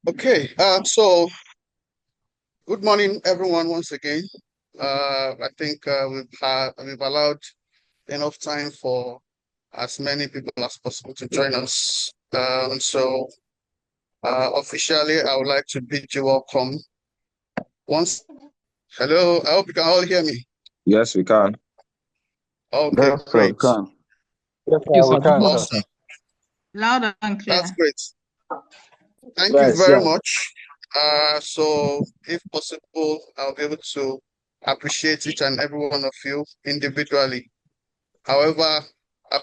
Okay, so good morning, everyone, once again. I think we've allowed enough time for as many people as possible to join us. Officially, I would like to bid you welcome once. Hello, I hope you can all hear me. Yes, we can. Okay, Yes, sir, we great. can. Yes, You, sir, we sir. Good can, morning. sir. Awesome. Loud and That's clear. great. Thank you Yes, very yes. much. So if possible, I'll be able to appreciate each and every one of you individually. However,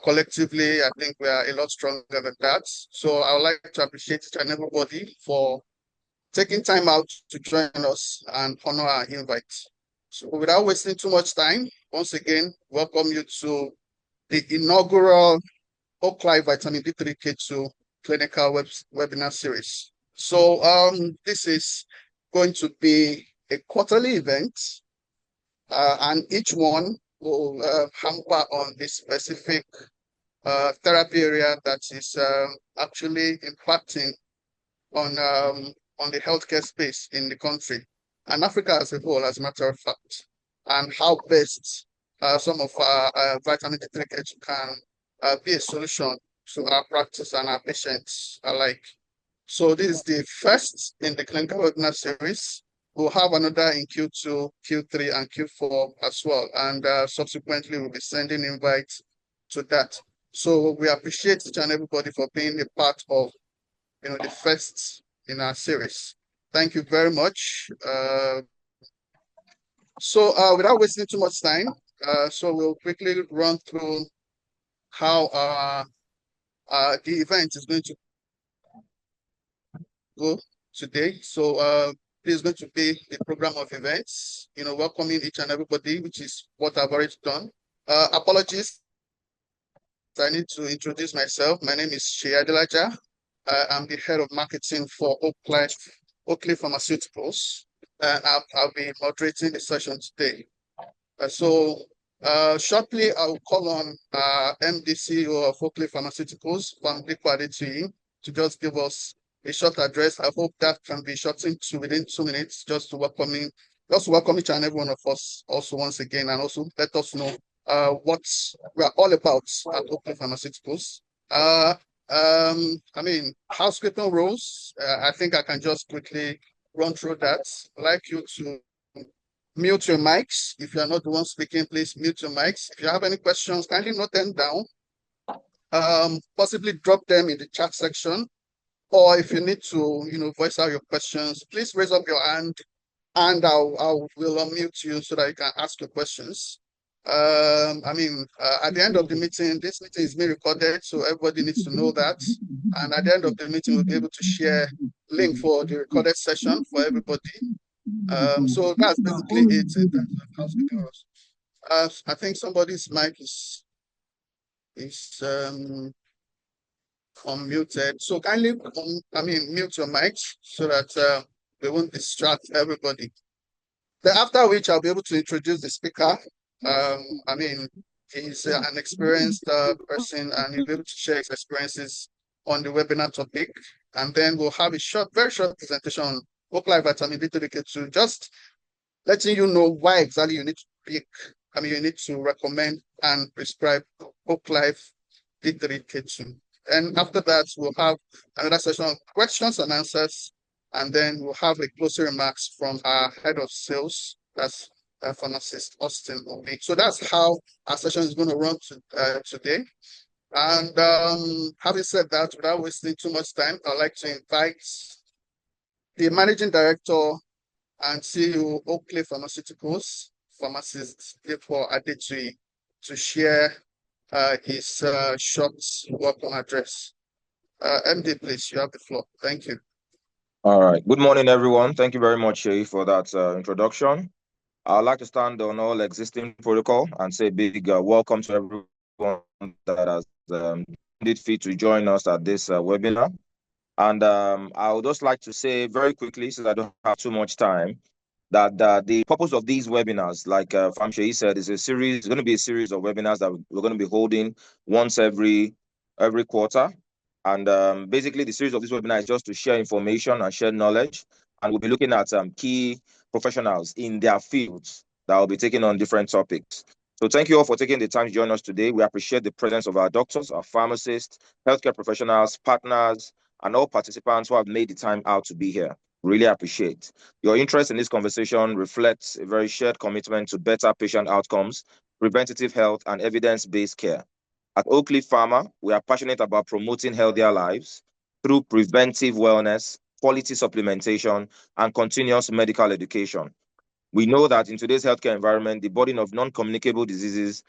collectively, I think we are a lot stronger than that. So I would like to appreciate each and everybody for taking time out to join us and honor our invite. So without wasting too much time, once again, welcome you to the inaugural Oakleaf Vitamin D3 K2 clinical webinar series. So this is going to be a quarterly event, and each one will hamper on this specific therapy area that is actually impacting on the healthcare space in the country and Africa as a whole, as a matter of fact, and how best some of our vitamin D3 can be a solution to our practice and our patients alike. So this is the first in the clinical webinar series. We'll have another in Q2, Q3, and Q4 as well. And subsequently, we'll be sending invites to that. So we appreciate each and everybody for being a part of the first in our series. Thank you very much. Without wasting too much time, so we'll quickly run through how the event is going to go today. This is going to be a program of events, welcoming each and everybody, which is what I've already done. Apologies, I need to introduce myself. My name is Shea Adelaja. I'm the head of marketing for Oakleaf Pharmaceuticals, and I'll be moderating the session today. Shortly, I'll call on MD CEO of Oakleaf Pharmaceuticals, Family Quality, to just give us a short address. I hope that can be shortened to within 2 minutes, just to welcome each and every one of us also once again, and also let us know what we're all about at Oakleaf Pharmaceuticals. Housekeeping rules. I think I can just quickly run through that. I'd like you to mute your mics. If you are not the one speaking, please mute your mics. If you have any questions, kindly note them down. Possibly drop them in the chat section. Or if you need to, voice out your questions, please raise up your hand and will unmute you so that you can ask your questions. At the end of the meeting, this meeting is being recorded, so everybody needs to know that. And at the end of the meeting, we'll be able to share link for the recorded session for everybody. So that's basically it in terms of housekeeping rules. I think somebody's mic is unmuted. So kindly, mute your mics so that we won't distract everybody. Then after which I'll be able to introduce the speaker. He's an experienced person, and he'll be able to share his experiences on the webinar topic. And then we'll have a very short presentation on Oakleaf Vitamin D3K2, just letting you know why exactly you need to you need to recommend and prescribe Oakleaf D3K2. And after that, we'll have another session of questions and answers. And then we'll have a closing remarks from our head of sales, that's pharmacist Austin Obi. So that's how our session is going to run today. And having said that, without wasting too much time, I'd like to invite the managing director and CEO Oakleaf Pharmaceuticals, pharmacist Depo Adetui, to share his short welcome address. MD, please, you have the floor. Thank you. All right. Good morning, everyone. Thank you very much, Shay, for that introduction. I'd like to stand on all existing protocol and say a big welcome to everyone that has indeed fit to join us at this webinar. And I would just like to say very quickly, since I don't have too much time, that the purpose of these webinars, like Famshay said, is going to be a series of webinars that we're going to be holding once every quarter. And basically, the series of this webinar is just to share information and share knowledge. And we'll be looking at key professionals in their fields that will be taking on different topics. So thank you all for taking the time to join us today. We appreciate the presence of our doctors, our pharmacists, healthcare professionals, partners, and all participants who have made the time out to be here. Really appreciate. Your interest in this conversation reflects a very shared commitment to better patient outcomes, preventative health, and evidence-based care. At Oakleaf Pharma, we are passionate about promoting healthier lives through preventive wellness, quality supplementation, and continuous medical education. We know that in today's healthcare environment, the burden of non-communicable diseases,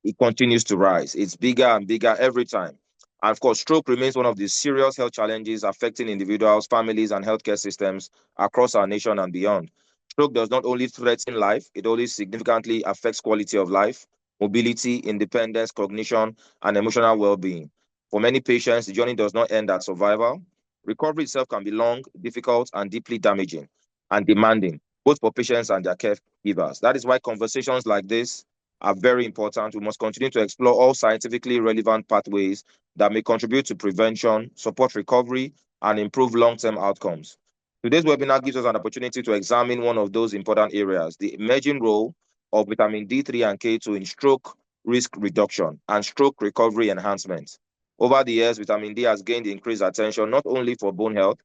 it continues to rise. It's bigger and bigger every time. And of course, stroke remains one of the serious health challenges affecting individuals, families, and healthcare systems across our nation and beyond. Stroke does not only threaten life, it only significantly affects quality of life, mobility, independence, cognition, and emotional well-being. For many patients, the journey does not end at survival. Recovery itself can be long, difficult, and deeply damaging and demanding, both for patients and their caregivers. That is why conversations like this are very important. We must continue to explore all scientifically relevant pathways that may contribute to prevention, support recovery, and improve long-term outcomes. Today's webinar gives us an opportunity to examine one of those important areas, the emerging role of vitamin D3 and K2 in stroke risk reduction and stroke recovery enhancement. Over the years, vitamin D has gained increased attention not only for bone health,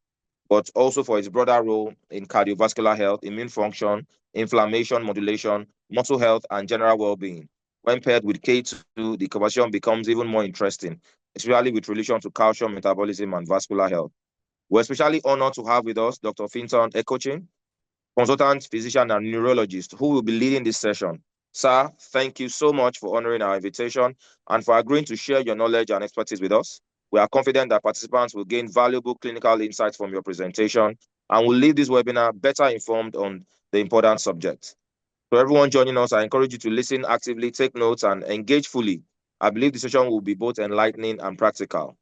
but also for its broader role in cardiovascular health, immune function, inflammation modulation, muscle health, and general well-being. When paired with K2, the conversation becomes even more interesting, especially with relation to calcium metabolism and vascular health. We're especially honored to have with us Dr. Finton Ekochin, consultant physician and neurologist, who will be leading this session. Sir, thank you so much for honoring our invitation and for agreeing to share your knowledge and expertise with us. We are confident that participants will gain valuable clinical insights from your presentation and will leave this webinar better informed on the important subject. So everyone joining us, I encourage you to listen actively, take notes, and engage fully. I believe the session will be both enlightening and practical.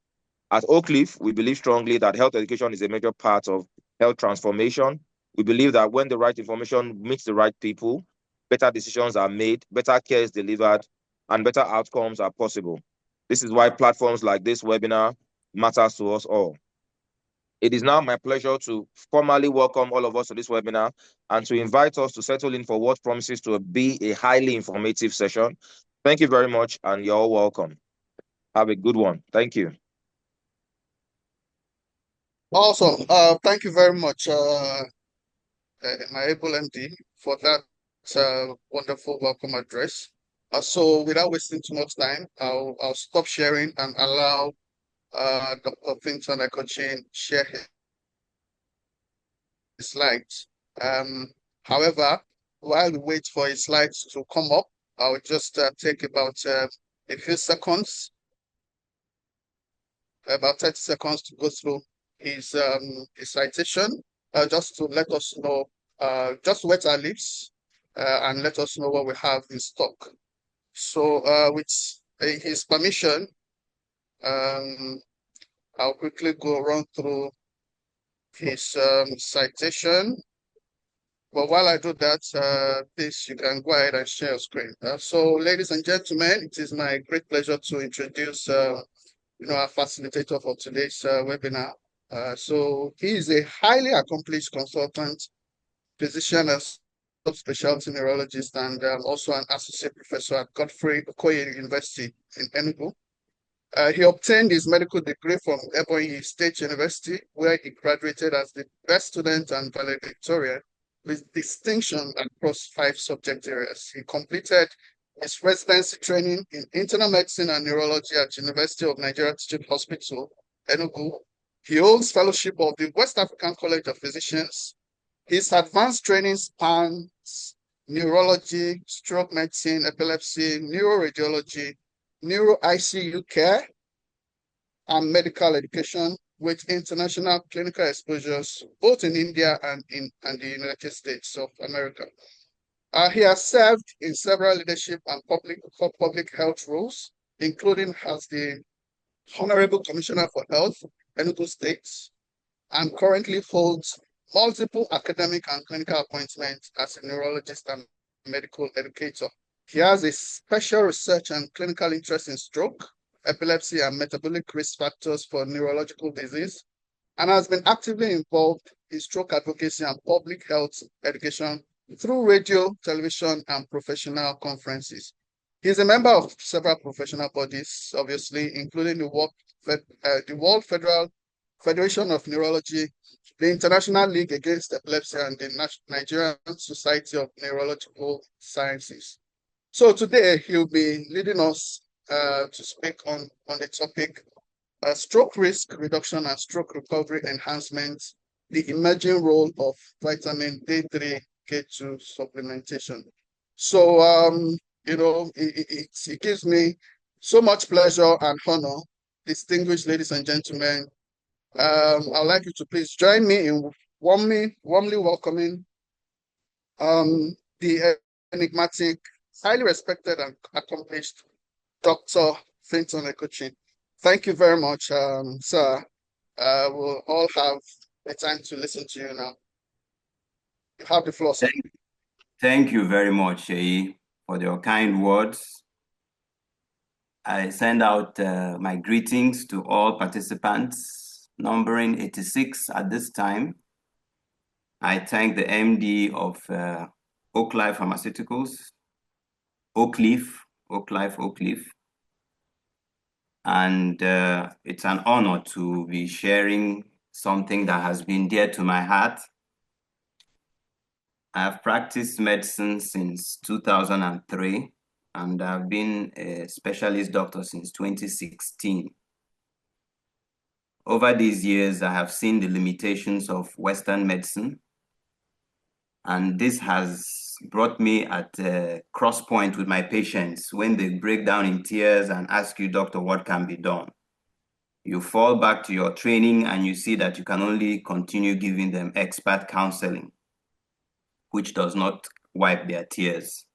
At Oakleaf, we believe strongly that health education is a major part of health transformation. We believe that when the right information meets the right people, better decisions are made, better care is delivered, and better outcomes are possible. This is why platforms like this webinar matters to us all. It is now my pleasure to formally welcome all of us to this webinar and to invite us to settle in for what promises to be a highly informative session. Thank you very much, and you're all welcome. Have a good one. Thank you. Awesome. Thank you very much, my able MD, for that wonderful welcome address. So without wasting too much time, I'll stop sharing and allow Dr. Finton Ekochin share his slides. However, while we wait for his slides to come up, I'll just take about a few seconds, about 30 seconds to go through his citation, just to let us know, just wet our lips and let us know what we have in stock. So with his permission, I'll quickly run through his citation. But while I do that, please, you can go ahead and share your screen. So, ladies and gentlemen, it is my great pleasure to introduce our facilitator for today's webinar. So he is a highly accomplished consultant, physician, and subspecialty neurologist, and also an associate professor at Godfrey Okoye University in Enugu. He obtained his medical degree from Ebonyi State University, where he graduated as the best student and valedictorian with distinction across 5 subject areas. He completed his residency training in internal medicine and neurology at University of Nigeria Teaching Hospital, Enugu. He holds fellowship of the West African College of Physicians. His advanced training spans neurology, stroke medicine, epilepsy, neuroradiology, neuro-ICU care, and medical education with international clinical exposures, both in India and in the United States of America. He has served in several leadership and public health roles, including as the Honorable Commissioner for Health, Enugu State, and currently holds multiple academic and clinical appointments as a neurologist and medical educator. He has a special research and clinical interest in stroke, epilepsy and metabolic risk factors for neurological disease, and has been actively involved in stroke advocacy and public health education through radio, television, and professional conferences. He is a member of several professional bodies, obviously, including the World Federation of Neurology, the International League Against Epilepsy, and the Nigerian Society of Neurological Sciences. So today he'll be leading us to speak on the topic stroke risk reduction and stroke recovery enhancement, the emerging role of vitamin D3 K2 supplementation. So it gives me so much pleasure and honor, distinguished ladies and gentlemen. I'd like you to please join me in warmly welcoming the enigmatic, highly respected and accomplished Dr. Finton Ekochi. Thank you very much, sir. We'll all have the time to listen to you now. You have the floor, sir. Thank you very much, Sheyi, for your kind words. I send out my greetings to all participants, numbering 86 at this time. I thank the MD of Oakleaf Pharmaceuticals, Oakleaf. And it's an honor to be sharing something that has been dear to my heart. I have practiced medicine since 2003, and I've been a specialist doctor since 2016. Over these years, I have seen the limitations of Western medicine, and this has brought me at a cross point with my patients when they break down in tears and ask you, doctor, what can be done? You fall back to your training and you see that you can only continue giving them expert counseling, which does not wipe their tears.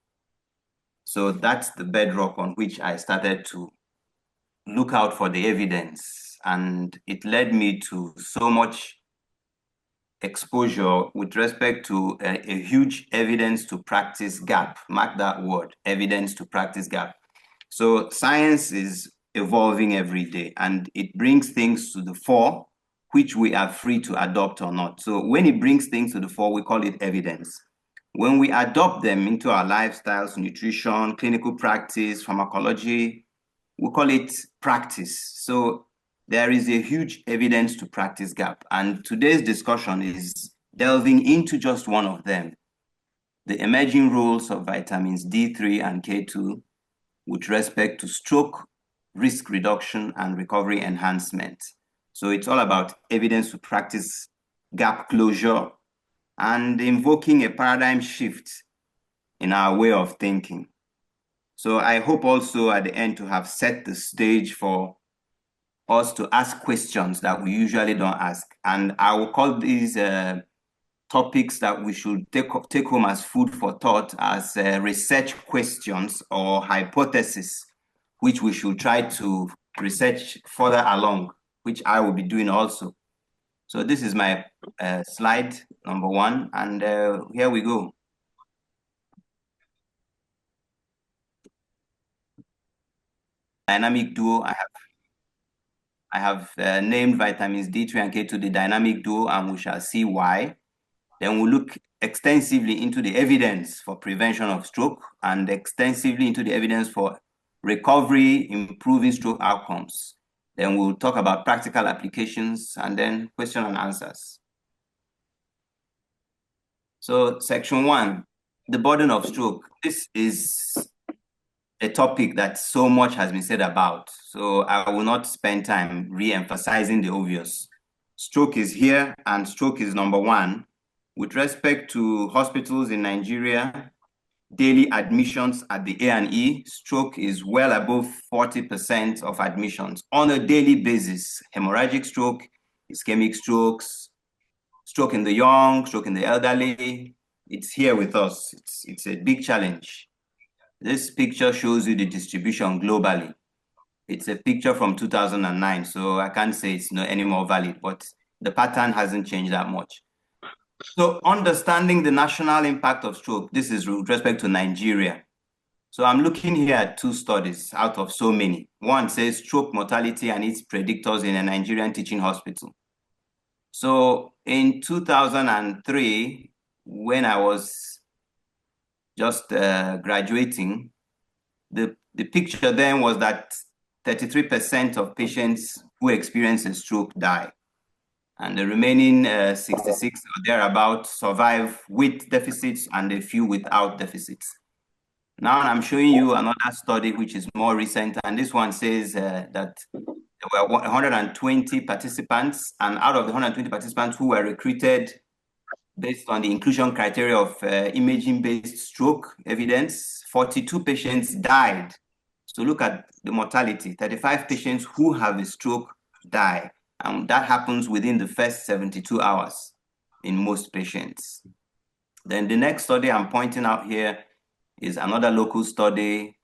So that's the bedrock on which I started to look out for the evidence, and it led me to so much exposure with respect to a huge evidence to practice gap. Mark that word, evidence to practice gap. So science is evolving every day, and it brings things to the fore which we are free to adopt or not. So when it brings things to the fore, we call it evidence. When we adopt them into our lifestyles, nutrition, clinical practice, pharmacology, we call it practice. So there is a huge evidence to practice gap. And today's discussion is delving into just one of them, the emerging roles of vitamins D3 and K2 with respect to stroke risk reduction and recovery enhancement. So it's all about evidence to practice gap closure and invoking a paradigm shift in our way of thinking. So I hope also at the end to have set the stage for us to ask questions that we usually don't ask. And I will call these topics that we should take home as food for thought as research questions or hypotheses, which we should try to research further along, which I will be doing also. So this is my slide number one, and here we go. Dynamic duo, I have named vitamins D3 and K2 the dynamic duo, and we shall see why. Then we'll look extensively into the evidence for prevention of stroke and extensively into the evidence for recovery, improving stroke outcomes. Then we'll talk about practical applications and then question and answers. So section one, the burden of stroke. This is a topic that so much has been said about. So I will not spend time re-emphasizing the obvious. Stroke is here, and stroke is number one. With respect to hospitals in Nigeria, daily admissions at the A&E, stroke is well above 40% of admissions on a daily basis. Hemorrhagic stroke, ischemic strokes, stroke in the young, stroke in the elderly. It's here with us. It's a big challenge. This picture shows you the distribution globally. It's a picture from 2009, so I can't say it's not any more valid, but the pattern hasn't changed that much. So understanding the national impact of stroke, this is with respect to Nigeria. So I'm looking here at 2 studies out of so many. One says stroke mortality and its predictors in a Nigerian teaching hospital. So in 2003, when I was just graduating, the picture then was that 33% of patients who experience a stroke die. And the remaining 66 or thereabout survive with deficits and a few without deficits. Now I'm showing you another study which is more recent, and this one says that there were 120 participants, and out of the 120 participants who were recruited based on the inclusion criteria of imaging-based stroke evidence, 42 patients died. So look at the mortality. 35 patients who have a stroke die, and that happens within the first 72 hours in most patients. Then the next study I'm pointing out here is another local study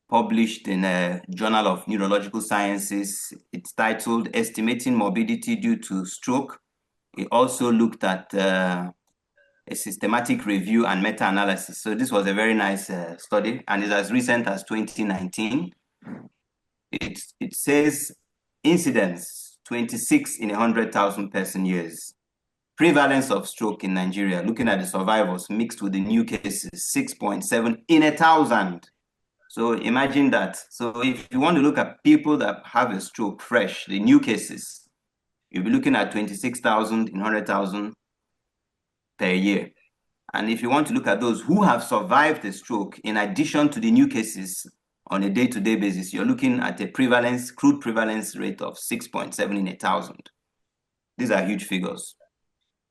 published in a Journal of Neurological Sciences. It's titled Estimating Morbidity Due to Stroke. It also looked at a systematic review and meta-analysis. So this was a very nice study, and it's as recent as 2019. It says incidence 26 in 100,000 person years. Prevalence of stroke in Nigeria, looking at the survivors mixed with the new cases, 6.7 in 1,000. So imagine that. So if you want to look at people that have a stroke fresh, the new cases, you'll be looking at 26,000 in 100,000 per year. And if you want to look at those who have survived a stroke, in addition to the new cases on a day-to-day basis, you're looking at a crude prevalence rate of 6.7 in 1,000. These are huge figures.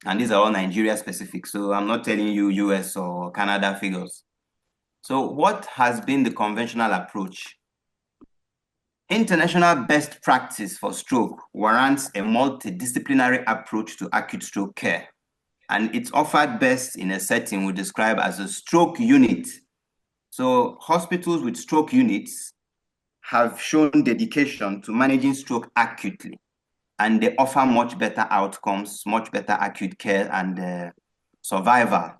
And these are all Nigeria specific. So I'm not telling you US or Canada figures. So what has been the conventional approach? International best practice for stroke warrants a multidisciplinary approach to acute stroke care. And it's offered best in a setting we describe as a stroke unit. So hospitals with stroke units have shown dedication to managing stroke acutely, and they offer much better outcomes, much better acute care and survival.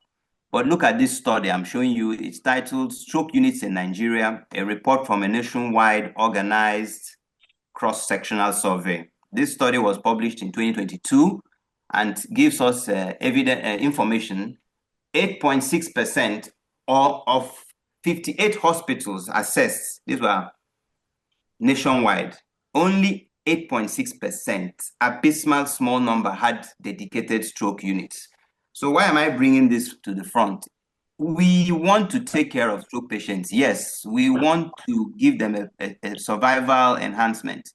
But look at this study I'm showing you. It's titled Stroke Units in Nigeria, a report from a nationwide organized cross-sectional survey. This study was published in 2022 and gives us information. 8.6% of 58 hospitals assessed, these were nationwide, only 8.6%, abysmal small number, had dedicated stroke units. So why am I bringing this to the front? We want to take care of stroke patients. Yes, we want to give them a survival enhancement.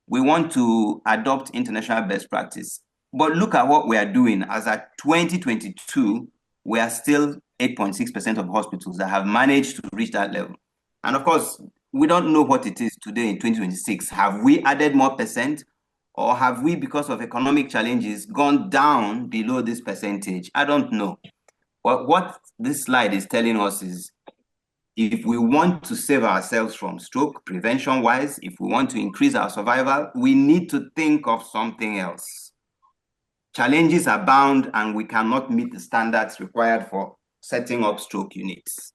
We want to adopt international best practice. But look at what we are doing. As at 2022, we are still 8.6% of hospitals that have managed to reach that level. And of course, we don't know what it is today in 2026. Have we added more percent, or have we, because of economic challenges, gone down below this percentage? I don't know. But what this slide is telling us is, if we want to save ourselves from stroke prevention-wise, if we want to increase our survival, we need to think of something else. Challenges abound, and we cannot meet the standards required for setting up stroke units.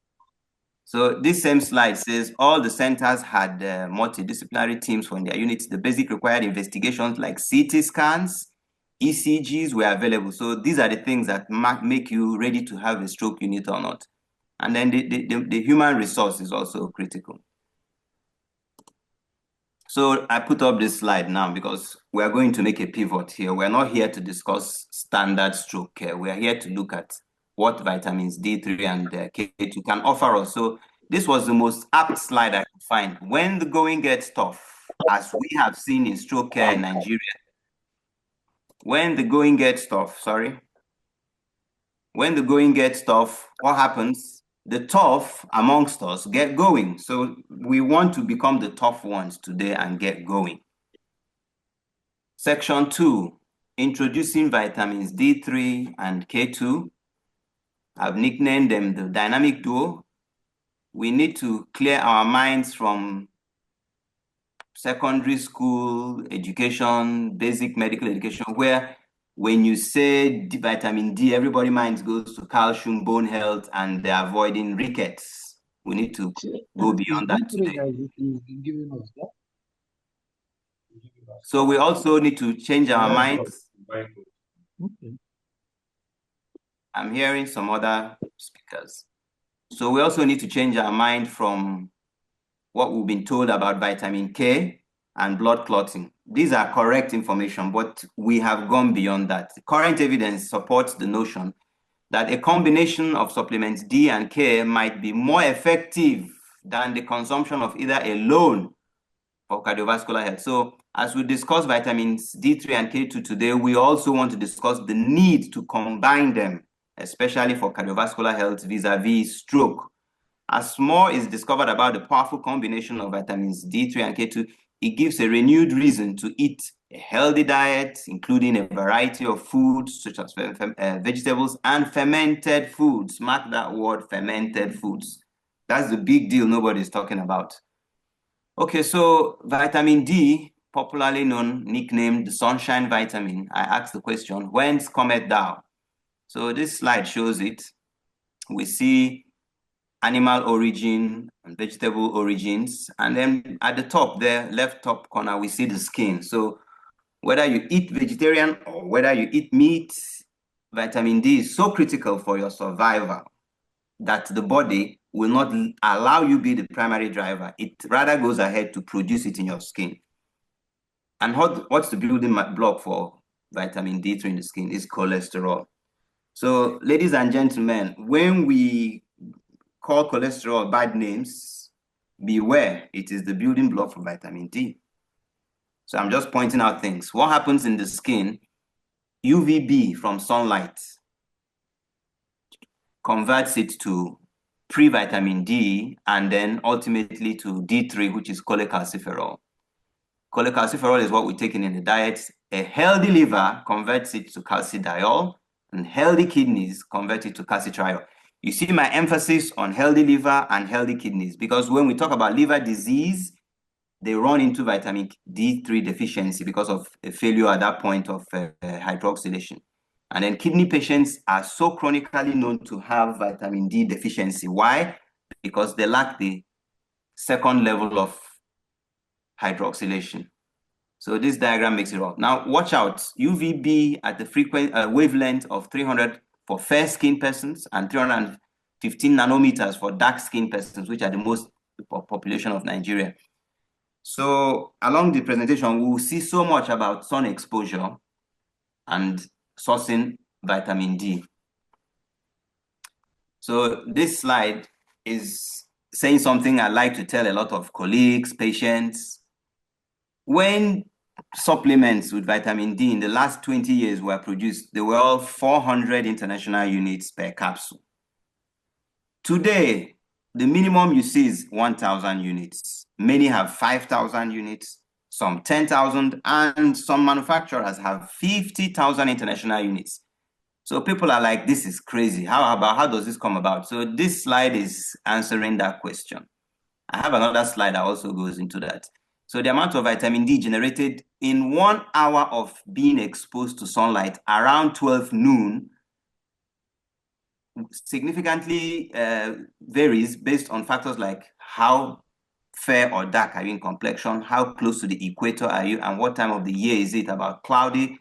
So this same slide says all the centers had multidisciplinary teams for their units. The basic required investigations like CT scans, ECGs were available. So these are the things that make you ready to have a stroke unit or not. And then the human resource is also critical. So I put up this slide now because we are going to make a pivot here. We're not here to discuss standard stroke care. We are here to look at what vitamins D3 and K2 can offer us. So this was the most apt slide I could find. When the going gets tough, as we have seen in stroke care in Nigeria, when the going gets tough, when the going gets tough, what happens? The tough amongst us get going. So we want to become the tough ones today and get going. Section 2, introducing vitamins D3 and K2. I've nicknamed them the dynamic duo. We need to clear our minds from secondary school education, basic medical education, where when you say vitamin D, everybody's mind goes to calcium, bone health, and they're avoiding rickets. we need to go beyond that today. So we also need to change our minds. I'm hearing some other speakers. So we also need to change our mind from what we've been told about vitamin K and blood clotting. These are correct information, but we have gone beyond that. Current evidence supports the notion that a combination of supplements D and K might be more effective than the consumption of either alone for cardiovascular health. So as we discuss vitamins D3 and K2 today, we also want to discuss the need to combine them, especially for cardiovascular health vis-a-vis stroke. As more is discovered about the powerful combination of vitamins D3 and K2, it gives a renewed reason to eat a healthy diet, including a variety of foods such as vegetables and fermented foods. Mark that word, fermented foods. That's the big deal nobody's talking about. Okay, so vitamin D, popularly known, nicknamed the sunshine vitamin. I asked the question, whence cometh thou? So this slide shows it. We see animal origin and vegetable origins. And then at the top there, left top corner, we see the skin. So whether you eat vegetarian or whether you eat meat, vitamin D is so critical for your survival that the body will not allow you be the primary driver. It rather goes ahead to produce it in your skin. And what's the building block for vitamin D3 in the skin is cholesterol. So ladies and gentlemen, when we call cholesterol bad names, beware, it is the building block for vitamin D. So I'm just pointing out things. What happens in the skin? UVB from sunlight converts it to pre-vitamin D and then ultimately to D3, which is cholecalciferol. Cholecalciferol is what we're taking in the diet. A healthy liver converts it to calcidiol, and healthy kidneys convert it to calcitriol. You see my emphasis on healthy liver and healthy kidneys, because when we talk about liver disease, they run into vitamin D3 deficiency because of a failure at that point of hydroxylation. And then kidney patients are so chronically known to have vitamin D deficiency. Why? Because they lack the second level of hydroxylation. So this diagram makes it all. Now watch out, UVB at the wavelength of 300 for fair skin persons and 315 nanometers for dark skin persons, which are the most population of Nigeria. So along the presentation, we will see so much about sun exposure and sourcing vitamin D. So this slide is saying something I like to tell a lot of colleagues, patients. When supplements with vitamin D in the last 20 years were produced, they were all 400 international units per capsule. Today, the minimum you see is 1,000 units. Many have 5,000 units, some 10,000, and some manufacturers have 50,000 international units. So people are like, this is crazy. How does this come about? So this slide is answering that question. I have another slide that also goes into that. So the amount of vitamin D generated in 1 hour of being exposed to sunlight around 12 noon significantly varies based on factors like how fair or dark are you in complexion, how close to the equator are you, and what time of the year is it, about cloudy,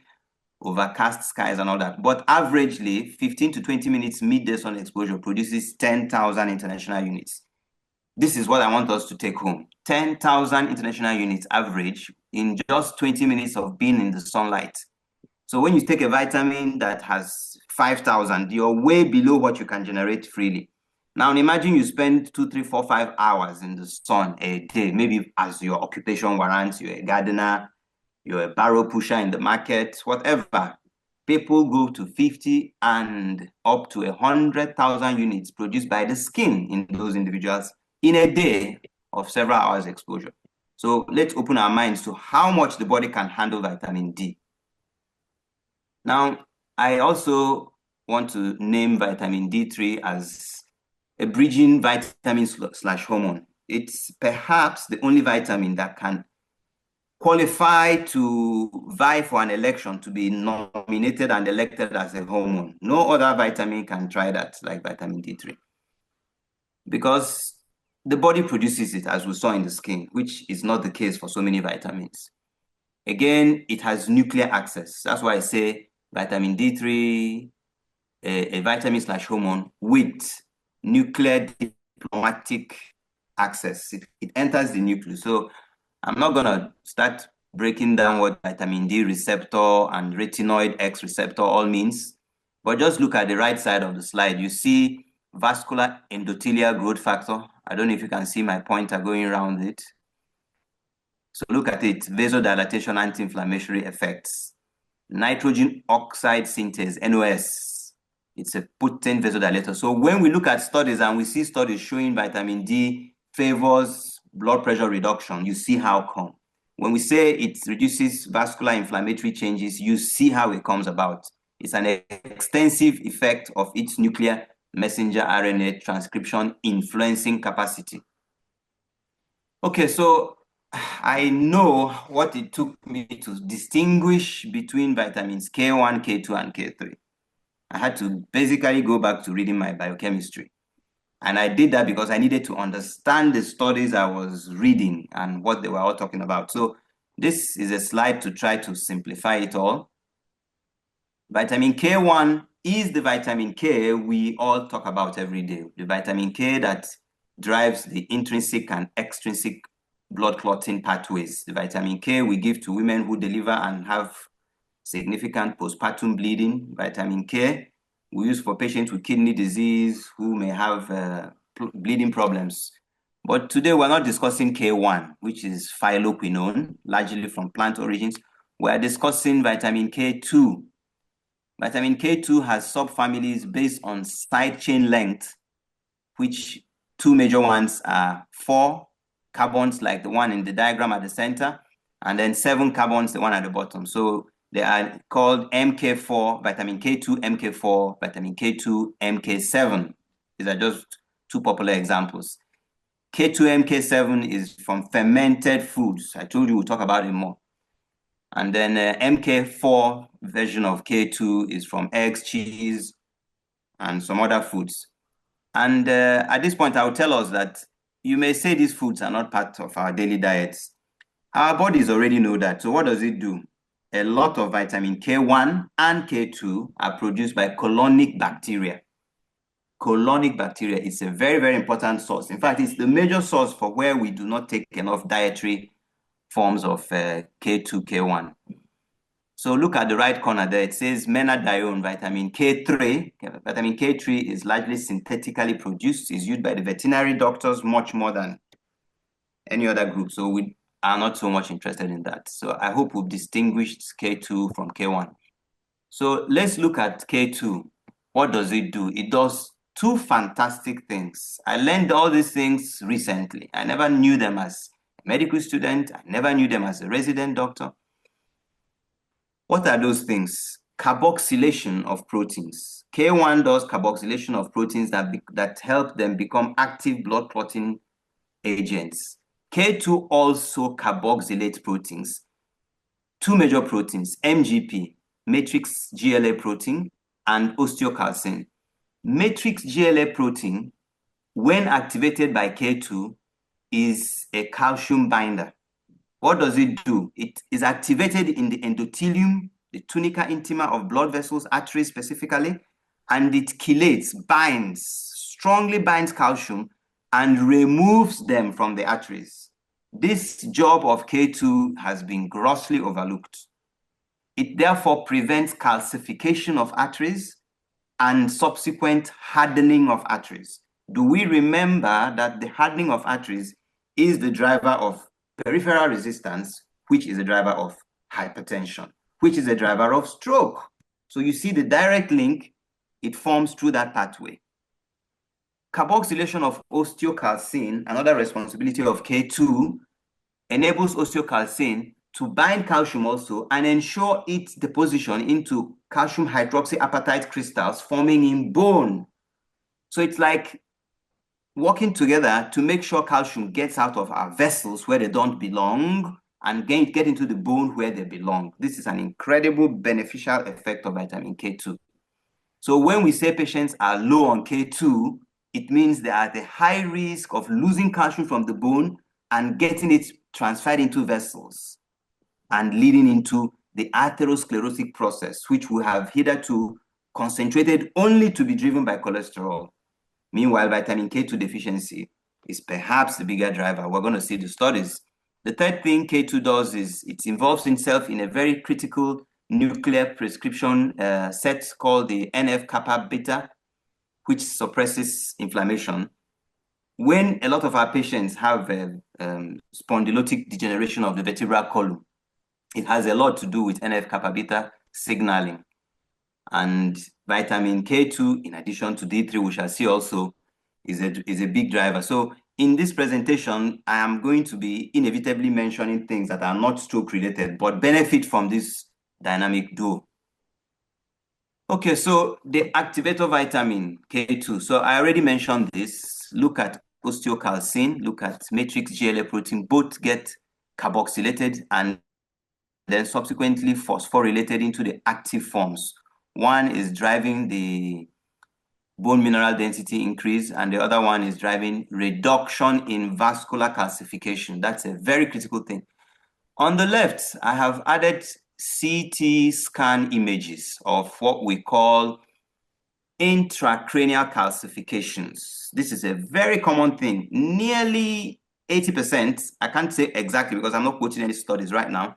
overcast skies and all that. But averagely, 15 to 20 minutes midday sun exposure produces 10,000 international units. This is what I want us to take home. 10,000 international units average in just 20 minutes of being in the sunlight. So when you take a vitamin that has 5,000, you're way below what you can generate freely. Now imagine you spend 2, 3, 4, 5 hours in the sun a day, maybe as your occupation warrants, you're a gardener, you're a barrow pusher in the market, whatever. People go to 50 and up to 100,000 units produced by the skin in those individuals in a day of several hours exposure. So let's open our minds to how much the body can handle vitamin D. Now, I also want to name vitamin D3 as a bridging vitamin / hormone. It's perhaps the only vitamin that can qualify to vie for an election to be nominated and elected as a hormone. No other vitamin can try that like vitamin D3. Because the body produces it, as we saw in the skin, which is not the case for so many vitamins. Again, it has nuclear access. That's why I say vitamin D3, a vitamin/hormone with nuclear diplomatic access. It enters the nucleus. So I'm not going to start breaking down what vitamin D receptor and retinoid X receptor all means, but just look at the right side of the slide. You see vascular endothelial growth factor. I don't know if you can see my pointer going around it. So look at it, vasodilatation, anti-inflammatory effects. Nitrogen oxide synthase, NOS. It's a potent vasodilator. So when we look at studies and we see studies showing vitamin D favors blood pressure reduction, you see how come. When we say it reduces vascular inflammatory changes, you see how it comes about. It's an extensive effect of its nuclear messenger RNA transcription influencing capacity. Okay, so I know what it took me to distinguish between vitamins K1, K2, and K3. I had to basically go back to reading my biochemistry. And I did that because I needed to understand the studies I was reading and what they were all talking about. So this is a slide to try to simplify it all. Vitamin K1 is the vitamin K we all talk about every day. The vitamin K that drives the intrinsic and extrinsic blood clotting pathways. The vitamin K we give to women who deliver and have significant postpartum bleeding. Vitamin K we use for patients with kidney disease who may have bleeding problems. But today we're not discussing K1, which is phylloquinone, largely from plant origins. We're discussing vitamin K2. Vitamin K2 has subfamilies based on side chain length, which two major ones are 4 carbons, like the one in the diagram at the center, and then 7 carbons, the one at the bottom. So they are called MK4, vitamin K2, MK4, vitamin K2, MK7. These are just two popular examples. K2, MK7 is from fermented foods. I told you we'll talk about it more. And then MK4 version of K2 is from eggs, cheese, and some other foods. And at this point, I will tell us that you may say these foods are not part of our daily diets. Our bodies already know that. So what does it do? A lot of vitamin K1 and K2 are produced by colonic bacteria. Colonic bacteria is a very, very important source. In fact, it's the major source for where we do not take enough dietary forms of K2, K1. So look at the right corner there. It says menadione, vitamin K3. Vitamin K3 is largely synthetically produced. It's used by the veterinary doctors much more than any other group. So we are not so much interested in that. So I hope we've distinguished K2 from K1. So let's look at K2. What does it do? It does two fantastic things. I learned all these things recently. I never knew them as a medical student. I never knew them as a resident doctor. What are those things? Carboxylation of proteins. K1 does carboxylation of proteins that help them become active blood clotting agents. K2 also carboxylates proteins. Two major proteins, MGP, matrix GLA protein, and osteocalcin. Matrix GLA protein, when activated by K2, is a calcium binder. What does it do? It is activated in the endothelium, the tunica intima of blood vessels, arteries specifically, and it chelates, strongly binds calcium and removes them from the arteries. This job of K2 has been grossly overlooked. It therefore prevents calcification of arteries and subsequent hardening of arteries. Do we remember that the hardening of arteries is the driver of peripheral resistance, which is a driver of hypertension, which is a driver of stroke? So you see the direct link, it forms through that pathway. Carboxylation of osteocalcin, another responsibility of K2, enables osteocalcin to bind calcium also and ensure its deposition into calcium hydroxyapatite crystals forming in bone. So it's like working together to make sure calcium gets out of our vessels where they don't belong and get into the bone where they belong. This is an incredible beneficial effect of vitamin K2. So when we say patients are low on K2, it means they are at a high risk of losing calcium from the bone and getting it transferred into vessels and leading into the atherosclerotic process, which we have hitherto concentrated only to be driven by cholesterol. Meanwhile, vitamin K2 deficiency is perhaps the bigger driver. We're going to see the studies. The third thing K2 does is it involves itself in a very critical nuclear prescription set called the NF-kappa beta, which suppresses inflammation. When a lot of our patients have spondylotic degeneration of the vertebral column, it has a lot to do with NF-kappa beta signaling. And vitamin K2, in addition to D3, we shall see also, is a big driver. So in this presentation, I am going to be inevitably mentioning things that are not stroke related, but benefit from this dynamic duo. Okay, so the activator vitamin K2. So I already mentioned this. Look at osteocalcin, look at matrix GLA protein, both get carboxylated and then subsequently phosphorylated into the active forms. One is driving the bone mineral density increase, and the other one is driving reduction in vascular calcification. That's a very critical thing. On the left, I have added CT scan images of what we call intracranial calcifications. This is a very common thing. Nearly 80%, I can't say exactly because I'm not quoting any studies right now,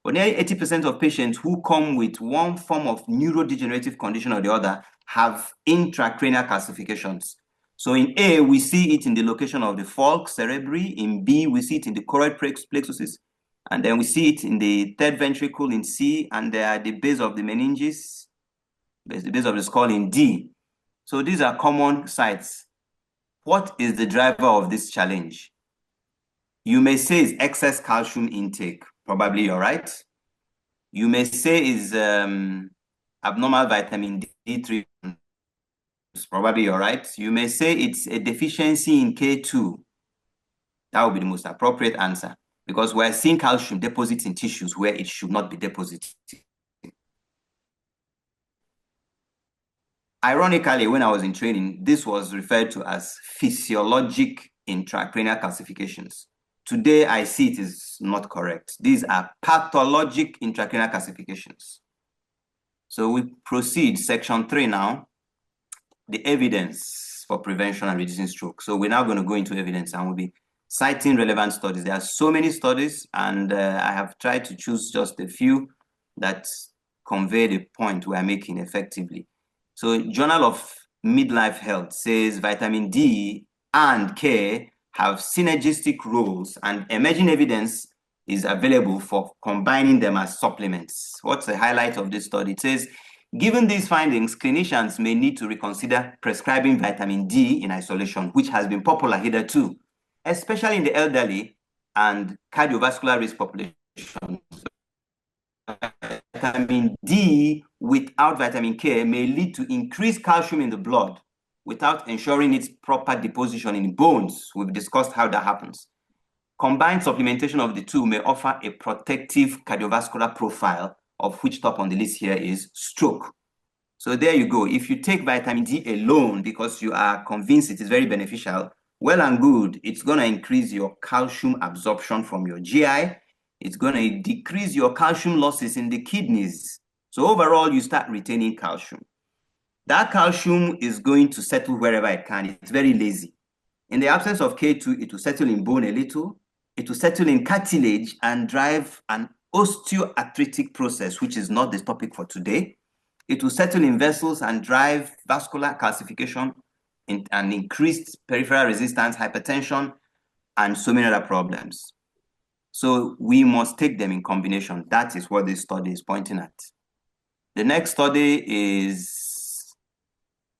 but nearly 80% of patients who come with one form of neurodegenerative condition or the other have intracranial calcifications. So in A, we see it in the location of the falx cerebri. In B, we see it in the choroid plexuses. And then we see it in the third ventricle in C, and they are at the base of the meninges, the base of the skull in D. So these are common sites. What is the driver of this challenge? You may say it's excess calcium intake. Probably you're right. You may say it's abnormal vitamin D3. Probably you're right. You may say it's a deficiency in K2. That would be the most appropriate answer, because we're seeing calcium deposits in tissues where it should not be deposited. Ironically, when I was in training, this was referred to as physiologic intracranial calcifications. Today, I see it is not correct. These are pathologic intracranial calcifications. So we proceed, section 3 now, the evidence for prevention and reducing stroke. So we're now going to go into evidence and we'll be citing relevant studies. There are so many studies, and I have tried to choose just a few that convey the point we're making effectively. So Journal of Midlife Health says vitamin D and K have synergistic roles, and emerging evidence is available for combining them as supplements. What's the highlight of this study? It says, given these findings, clinicians may need to reconsider prescribing vitamin D in isolation, which has been popular hitherto, especially in the elderly and cardiovascular risk populations. Vitamin D without vitamin K may lead to increased calcium in the blood without ensuring its proper deposition in bones. We've discussed how that happens. Combined supplementation of the two may offer a protective cardiovascular profile, of which top on the list here is stroke. So there you go. If you take vitamin D alone because you are convinced it is very beneficial, well and good. It's going to increase your calcium absorption from your GI. It's going to decrease your calcium losses in the kidneys. So overall, you start retaining calcium. That calcium is going to settle wherever it can. It's very lazy. In the absence of K2, it will settle in bone a little. It will settle in cartilage and drive an osteoarthritic process, which is not the topic for today. It will settle in vessels and drive vascular calcification and increased peripheral resistance, hypertension, and so many other problems. So we must take them in combination. That is what this study is pointing at. The next study is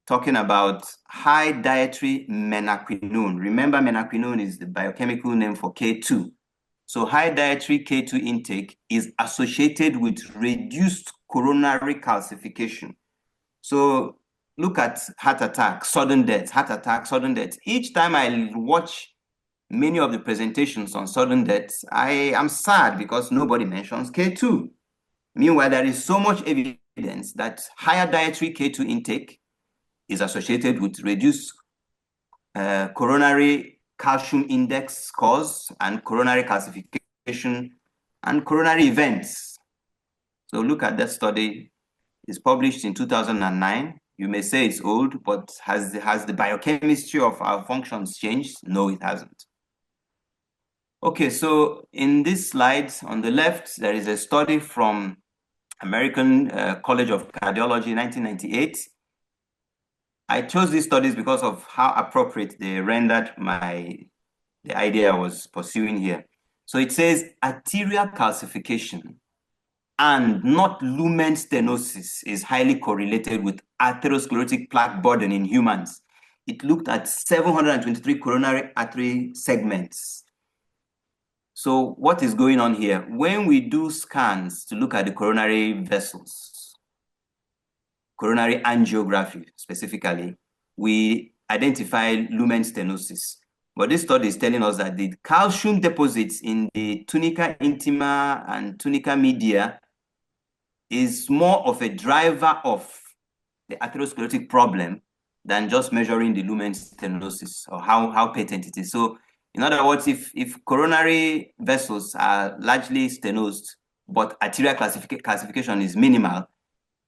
talking about high dietary menaquinone. Remember, menaquinone is the biochemical name for K2. So high dietary K2 intake is associated with reduced coronary calcification. So look at heart attack, sudden death, heart attack, sudden death. Each time I watch many of the presentations on sudden deaths, I am sad because nobody mentions K2. Meanwhile, there is so much evidence that higher dietary K2 intake is associated with reduced coronary calcium index scores and coronary calcification and coronary events. So look at that study. It's published in 2009. You may say it's old, but has the biochemistry of our functions changed? No, it hasn't. Okay, so in this slide on the left, there is a study from American College of Cardiology, 1998. I chose these studies because of how appropriate they rendered the idea I was pursuing here. So it says arterial calcification and not lumen stenosis is highly correlated with atherosclerotic plaque burden in humans. It looked at 723 coronary artery segments. So what is going on here? When we do scans to look at the coronary vessels, coronary angiography specifically, we identify lumen stenosis. But this study is telling us that the calcium deposits in the tunica intima and tunica media is more of a driver of the atherosclerotic problem than just measuring the lumen stenosis or how patent it is. So in other words, if coronary vessels are largely stenosed, but arterial calcification is minimal,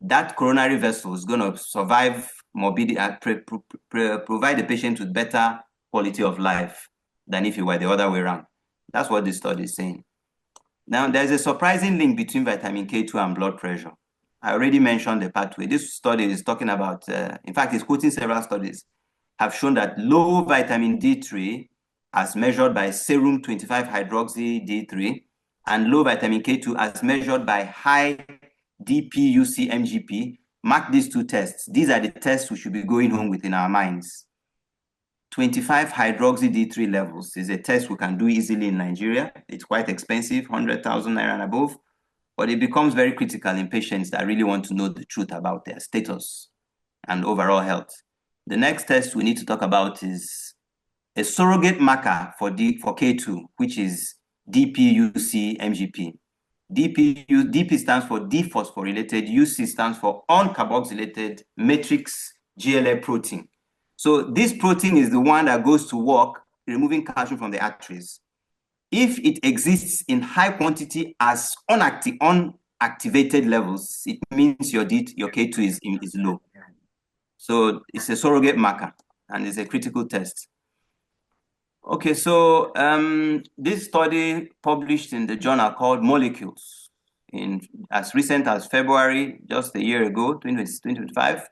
that coronary vessel is going to survive morbidity and provide the patient with better quality of life than if it were the other way around. That's what this study is saying. Now, there's a surprising link between vitamin K2 and blood pressure. I already mentioned the pathway. This study is talking about, in fact, it's quoting several studies, have shown that low vitamin D3, as measured by serum 25-hydroxy D3, and low vitamin K2, as measured by high DPUC MGP. Mark these two tests. These are the tests we should be going home with in our minds. 25-hydroxy D3 levels is a test we can do easily in Nigeria. It's quite expensive, 100,000 naira and above, but it becomes very critical in patients that really want to know the truth about their status and overall health. The next test we need to talk about is a surrogate marker for K2, which is DPUC MGP. DP stands for dephosphorylated, UC stands for uncarboxylated matrix GLA protein. So this protein is the one that goes to work removing calcium from the arteries. If it exists in high quantity as unactivated levels, it means your K2 is low. So it's a surrogate marker and it's a critical test. Okay, so this study published in the journal called Molecules as recent as February, just a year ago, 2025.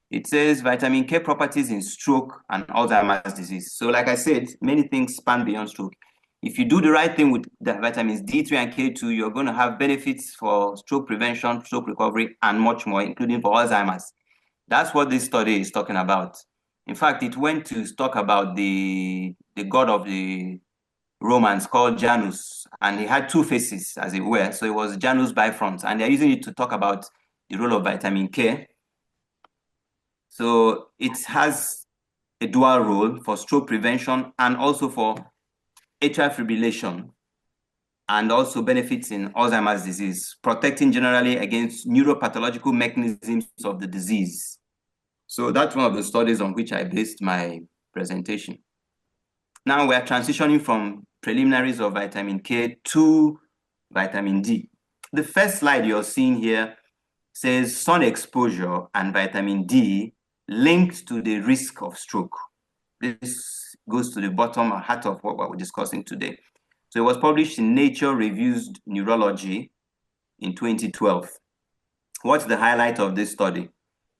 It says vitamin K properties in stroke and Alzheimer's disease. So like I said, many things span beyond stroke. If you do the right thing with the vitamins D3 and K2, you're going to have benefits for stroke prevention, stroke recovery, and much more, including for Alzheimer's. That's what this study is talking about. In fact, it went to talk about the god of the Romans called Janus, and he had two faces, as it were. So it was Janus bifront, and they're using it to talk about the role of vitamin K. So it has a dual role for stroke prevention and also for atrial fibrillation, and also benefits in Alzheimer's disease, protecting generally against neuropathological mechanisms of the disease. So that's one of the studies on which I based my presentation. Now we're transitioning from preliminaries of vitamin K to vitamin D. The first slide you're seeing here says sun exposure and vitamin D linked to the risk of stroke. This goes to the bottom or heart of what we're discussing today. So it was published in Nature Reviews Neurology in 2012. What's the highlight of this study?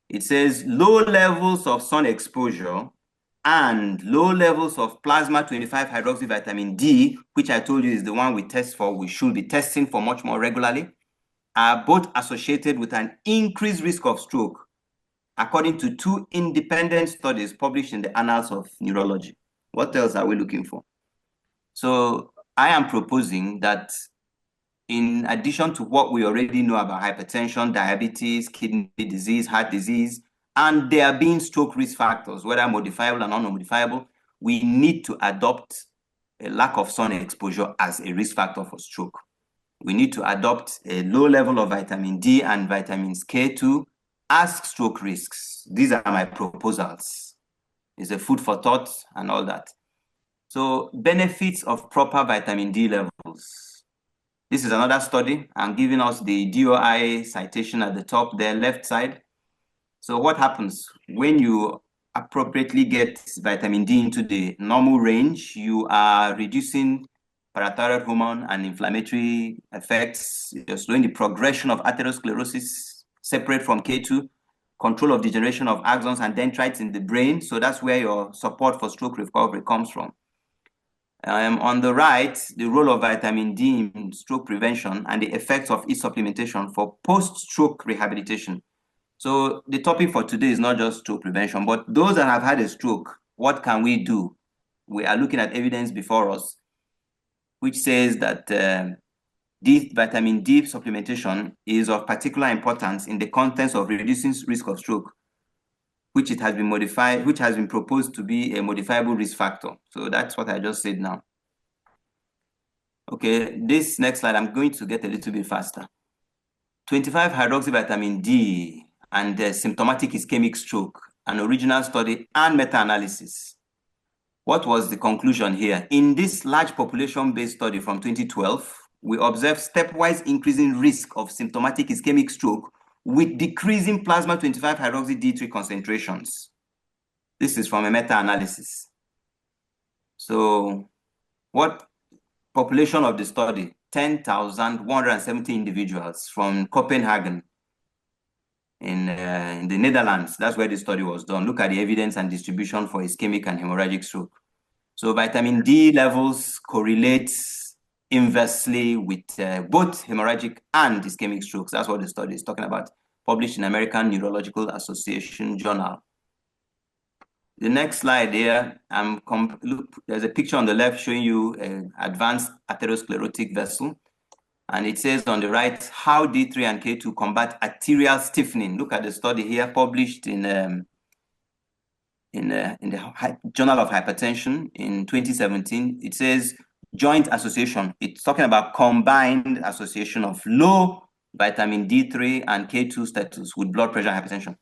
It says low levels of sun exposure and low levels of plasma 25-hydroxy vitamin D, which I told you is the one we test for, we should be testing for much more regularly, are both associated with an increased risk of stroke, according to two independent studies published in the Annals of Neurology. What else are we looking for? So I am proposing that in addition to what we already know about hypertension, diabetes, kidney disease, heart disease, and there being stroke risk factors, whether modifiable or non-modifiable, we need to adopt a lack of sun exposure as a risk factor for stroke. We need to adopt a low level of vitamin D and vitamins K2 as stroke risks. These are my proposals. It's a food for thought and all that. So benefits of proper vitamin D levels. This is another study. I'm giving us the DOI citation at the top there, left side. So what happens when you appropriately get vitamin D into the normal range? You are reducing parathyroid hormone and inflammatory effects. You're slowing the progression of atherosclerosis, separate from K2, control of degeneration of axons and dendrites in the brain. So that's where your support for stroke recovery comes from. On the right, the role of vitamin D in stroke prevention and the effects of its supplementation for post-stroke rehabilitation. So the topic for today is not just stroke prevention, but those that have had a stroke, what can we do? We are looking at evidence before us, which says that vitamin D supplementation is of particular importance in the context of reducing risk of stroke, which it has been modified, which has been proposed to be a modifiable risk factor. So that's what I just said now. Okay, this next slide, I'm going to get a little bit faster. 25-hydroxyvitamin D and symptomatic ischemic stroke, an original study and meta-analysis. What was the conclusion here? In this large population-based study from 2012, we observed stepwise increasing risk of symptomatic ischemic stroke with decreasing plasma 25-hydroxy D3 concentrations. This is from a meta-analysis. So what population of the study? 10,170 individuals from Copenhagen in the Netherlands. That's where the study was done. Look at the evidence and distribution for ischemic and hemorrhagic stroke. So vitamin D levels correlate inversely with both hemorrhagic and ischemic strokes. That's what the study is talking about, published in American Neurological Association Journal. The next slide here, look, there's a picture on the left showing you an advanced atherosclerotic vessel. And it says on the right, how D3 and K2 combat arterial stiffening. Look at the study here, published in the Journal of Hypertension in 2017. It says joint association. It's talking about combined association of low vitamin D3 and K2 status with blood pressure and hypertension.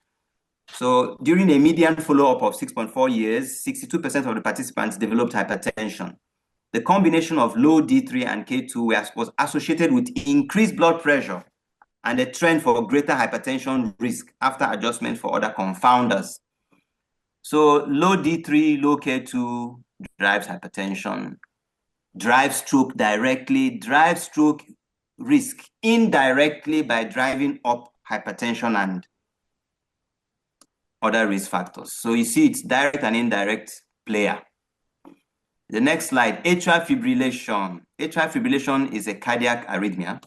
So during a median follow-up of 6.4 years, 62% of the participants developed hypertension. The combination of low D3 and K2 was associated with increased blood pressure and a trend for greater hypertension risk after adjustment for other confounders. So low D3, low K2 drives hypertension, drives stroke directly, drives stroke risk indirectly by driving up hypertension and other risk factors. So you see it's direct and indirect player. The next slide, atrial fibrillation. Atrial fibrillation is a cardiac arrhythmia.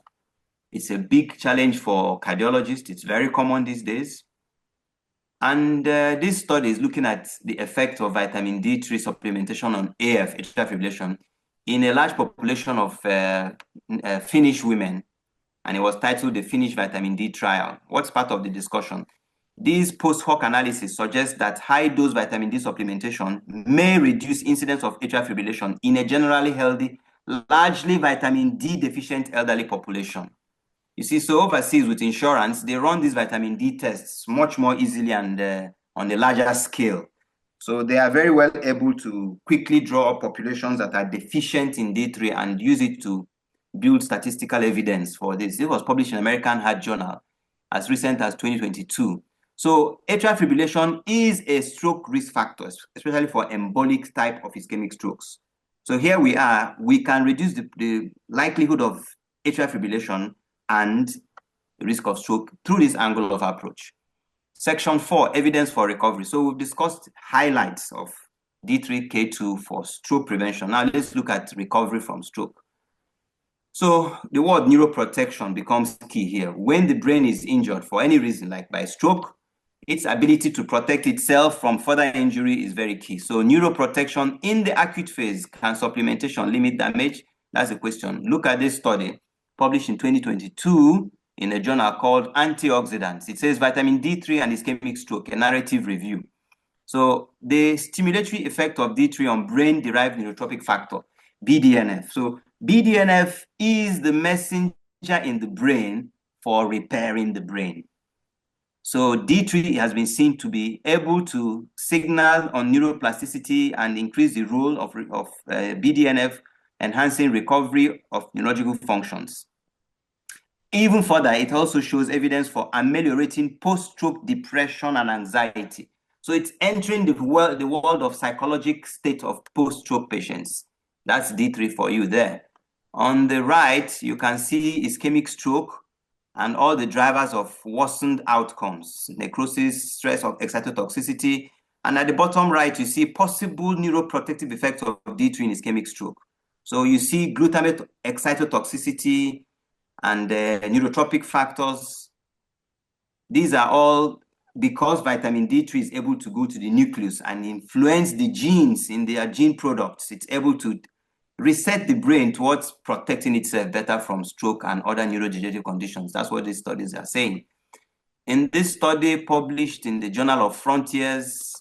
It's a big challenge for cardiologists. It's very common these days. And this study is looking at the effect of vitamin D3 supplementation on AF, atrial fibrillation, in a large population of Finnish women. And it was titled the Finnish Vitamin D Trial. What's part of the discussion? These post-hoc analysis suggests that high-dose vitamin D supplementation may reduce incidence of atrial fibrillation in a generally healthy, largely vitamin D deficient elderly population. You see, so overseas with insurance, they run these vitamin D tests much more easily and on a larger scale. So they are very well able to quickly draw up populations that are deficient in D3 and use it to build statistical evidence for this. It was published in American Heart Journal as recent as 2022. So atrial fibrillation is a stroke risk factor, especially for embolic type of ischemic strokes. So here we are, we can reduce the likelihood of atrial fibrillation and the risk of stroke through this angle of approach. Section 4, evidence for recovery. So we've discussed highlights of D3K2 for stroke prevention. Now let's look at recovery from stroke. So the word neuroprotection becomes key here. When the brain is injured for any reason, like by stroke, its ability to protect itself from further injury is very key. So neuroprotection in the acute phase, can supplementation limit damage? That's the question. Look at this study published in 2022 in a journal called Antioxidants. It says vitamin D3 and ischemic stroke, a narrative review. So the stimulatory effect of D3 on brain-derived neurotropic factor, BDNF. So BDNF is the messenger in the brain for repairing the brain. So D3 has been seen to be able to signal on neuroplasticity and increase the role of BDNF, enhancing recovery of neurological functions. Even further, it also shows evidence for ameliorating post-stroke depression and anxiety. So it's entering the world of psychological state of post-stroke patients. That's D3 for you there. On the right, you can see ischemic stroke and all the drivers of worsened outcomes, necrosis, stress of excitotoxicity. And at the bottom right, you see possible neuroprotective effects of D3 in ischemic stroke. So you see glutamate excitotoxicity and neurotropic factors. These are all because vitamin D3 is able to go to the nucleus and influence the genes in their gene products. It's able to reset the brain towards protecting itself better from stroke and other neurodegenerative conditions. That's what these studies are saying. In this study published in the Journal of Frontiers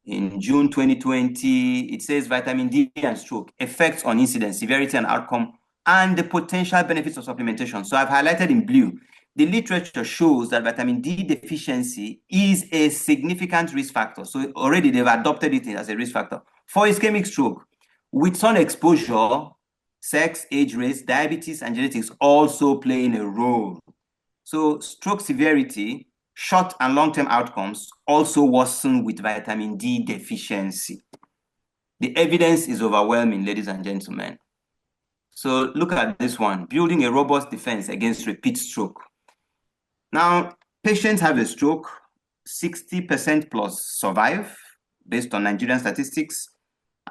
in June 2020, it says vitamin D and stroke, effects on incidence, severity, and outcome, and the potential benefits of supplementation. So I've highlighted in blue. The literature shows that vitamin D deficiency is a significant risk factor. So already they've adopted it as a risk factor for ischemic stroke. With sun exposure, sex, age, race, diabetes, and genetics also playing a role. So stroke severity, short and long-term outcomes also worsen with vitamin D deficiency. The evidence is overwhelming, ladies and gentlemen. So look at this one, building a robust defense against repeat stroke. Now, patients have a stroke, 60% plus survive based on Nigerian statistics,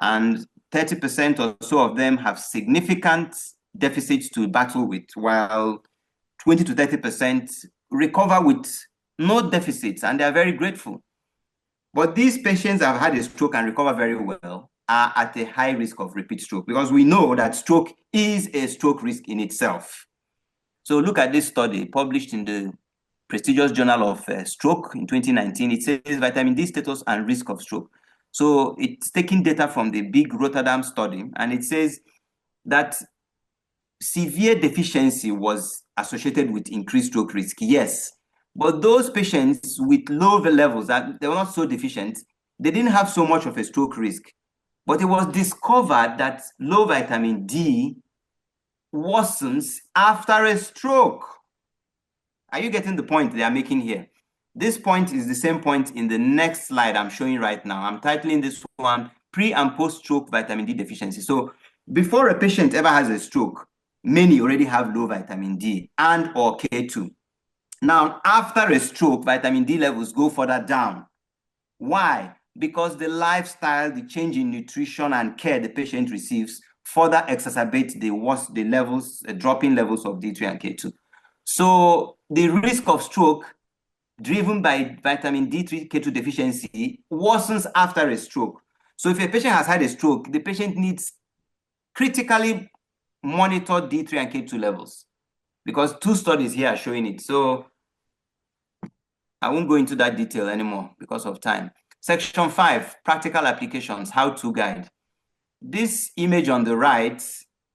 and 30% or so of them have significant deficits to battle with, while 20 to 30% recover with no deficits, and they are very grateful. But these patients have had a stroke and recover very well are at a high risk of repeat stroke, because we know that stroke is a stroke risk in itself. So look at this study published in the prestigious Journal of Stroke in 2019. It says vitamin D status and risk of stroke. So it's taking data from the big Rotterdam study, and it says that severe deficiency was associated with increased stroke risk, yes. But those patients with low levels, that they were not so deficient, they didn't have so much of a stroke risk. But it was discovered that low vitamin D worsens after a stroke. Are you getting the point they are making here? This point is the same point in the next slide I'm showing right now. I'm titling this one pre and post-stroke vitamin D deficiency. So before a patient ever has a stroke, many already have low vitamin D and or K2. Now, after a stroke, vitamin D levels go further down. Why? Because the lifestyle, the change in nutrition and care the patient receives further exacerbate the levels, dropping levels of D3 and K2. So the risk of stroke driven by vitamin D3, K2 deficiency worsens after a stroke. So if a patient has had a stroke, the patient needs critically monitor D3 and K2 levels, because two studies here are showing it. So I won't go into that detail anymore because of time. Section 5, practical applications, how-to guide. This image on the right,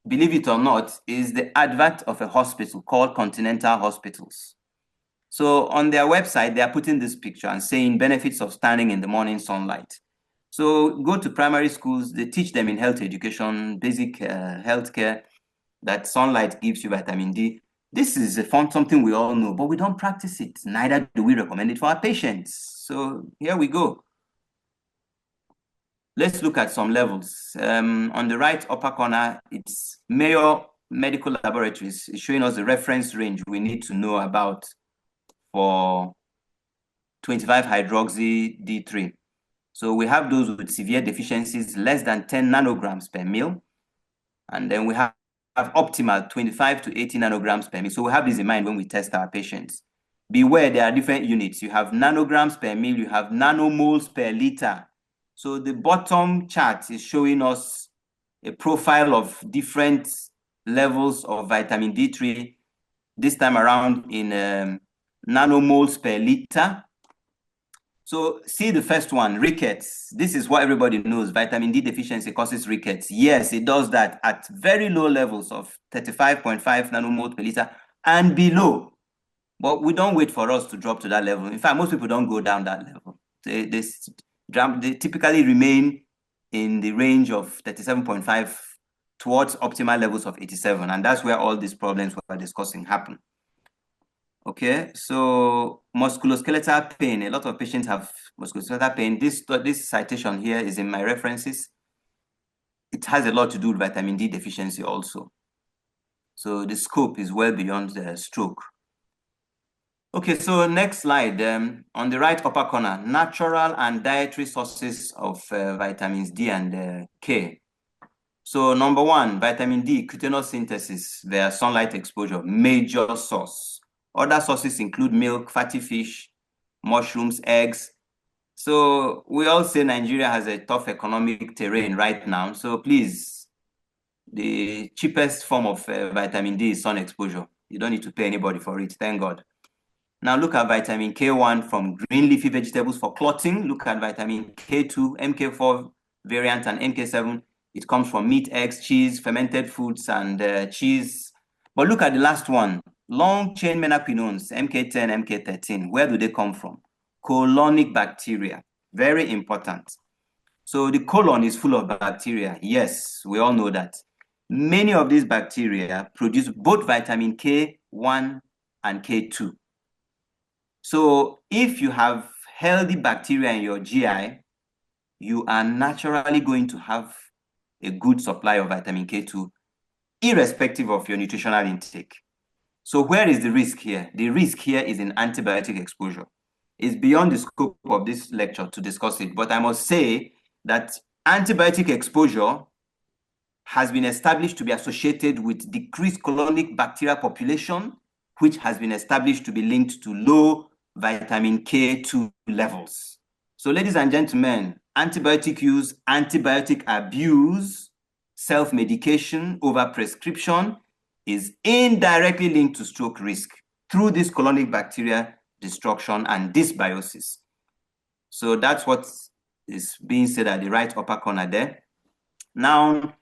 believe it or not, is the advert of a hospital called Continental Hospitals. So on their website, they are putting this picture and saying benefits of standing in the morning sunlight. So go to primary schools, they teach them in health education, basic healthcare, that sunlight gives you vitamin D. This is something we all know, but we don't practice it. Neither do we recommend it for our patients. So here we go. Let's look at some levels. On the right upper corner, it's Mayo Medical Laboratories. It's showing us the reference range we need to know about for 25-hydroxy D3. So we have those with severe deficiencies less than 10 nanograms per mil. And then we have optimal 25 to 80 nanograms per mil. So we have this in mind when we test our patients. Beware, there are different units. You have nanograms per mil, you have nanomoles per liter. So the bottom chart is showing us a profile of different levels of vitamin D3, this time around in nanomoles per liter. So see the first one, rickets. This is what everybody knows. Vitamin D deficiency causes rickets. Yes, it does that at very low levels of 35.5 nanomoles per liter and below. But we don't wait for us to drop to that level. In fact, most people don't go down that level. They typically remain in the range of 37.5 towards optimal levels of 87. And that's where all these problems we're discussing happen. Okay, so musculoskeletal pain. A lot of patients have musculoskeletal pain. This citation here is in my references. It has a lot to do with vitamin D deficiency also. So the scope is well beyond the stroke. Okay, so next slide. On the right upper corner, natural and dietary sources of vitamins D and K. So number one, vitamin D, cutaneous synthesis, via sunlight exposure, major source. Other sources include milk, fatty fish, mushrooms, eggs. So we all say Nigeria has a tough economic terrain right now. So please, the cheapest form of vitamin D is sun exposure. You don't need to pay anybody for it, thank God. Now look at vitamin K1 from green leafy vegetables for clotting. Look at vitamin K2, MK4 variant, and MK7. It comes from meat, eggs, cheese, fermented foods, and cheese. But look at the last one, long-chain menaquinones, MK10, MK13. Where do they come from? Colonic bacteria, very important. So the colon is full of bacteria. Yes, we all know that. Many of these bacteria produce both vitamin K1 and K2. So if you have healthy bacteria in your GI, you are naturally going to have a good supply of vitamin K2, irrespective of your nutritional intake. So where is the risk here? The risk here is in antibiotic exposure. It's beyond the scope of this lecture to discuss it, but I must say that antibiotic exposure has been established to be associated with decreased colonic bacterial population, which has been established to be linked to low vitamin K2 levels. So ladies and gentlemen, antibiotic use, antibiotic abuse, self-medication over prescription is indirectly linked to stroke risk through this colonic bacteria destruction and dysbiosis. So that's what is being said at the right upper corner there. Now,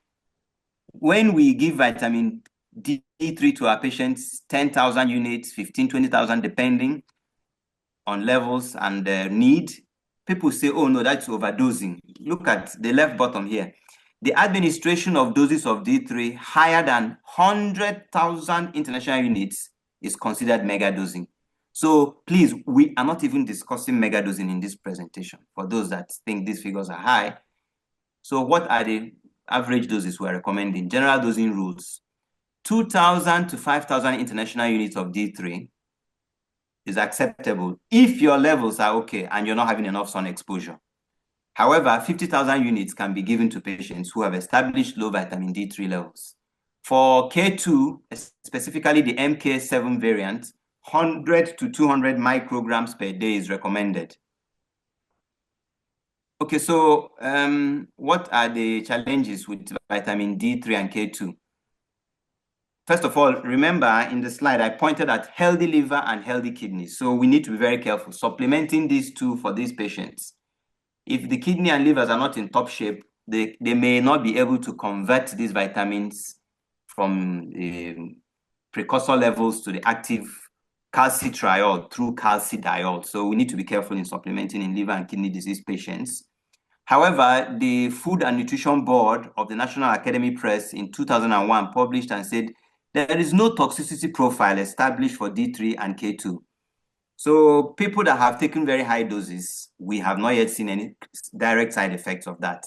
when we give vitamin D3 to our patients, 10,000 units, 15, 20,000, depending on levels and need, people say, oh no, that's overdosing. Look at the left bottom here. The administration of doses of D3 higher than 100,000 international units is considered megadosing. So please, we are not even discussing megadosing in this presentation for those that think these figures are high. So what are the average doses we're recommending? General dosing rules. 2,000 to 5,000 international units of D3 is acceptable if your levels are okay and you're not having enough sun exposure. However, 50,000 units can be given to patients who have established low vitamin D3 levels. For K2, specifically the MK7 variant, 100 to 200 micrograms per day is recommended. Okay, so what are the challenges with vitamin D3 and K2? First of all, remember in the slide, I pointed at healthy liver and healthy kidneys. So we need to be very careful supplementing these two for these patients. If the kidney and livers are not in top shape, they may not be able to convert these vitamins from the precursor levels to the active calcitriol through calcidiol. So we need to be careful in supplementing in liver and kidney disease patients. However, the Food and Nutrition Board of the National Academy Press in 2001 published and said there is no toxicity profile established for D3 and K2. So people that have taken very high doses, we have not yet seen any direct side effects of that,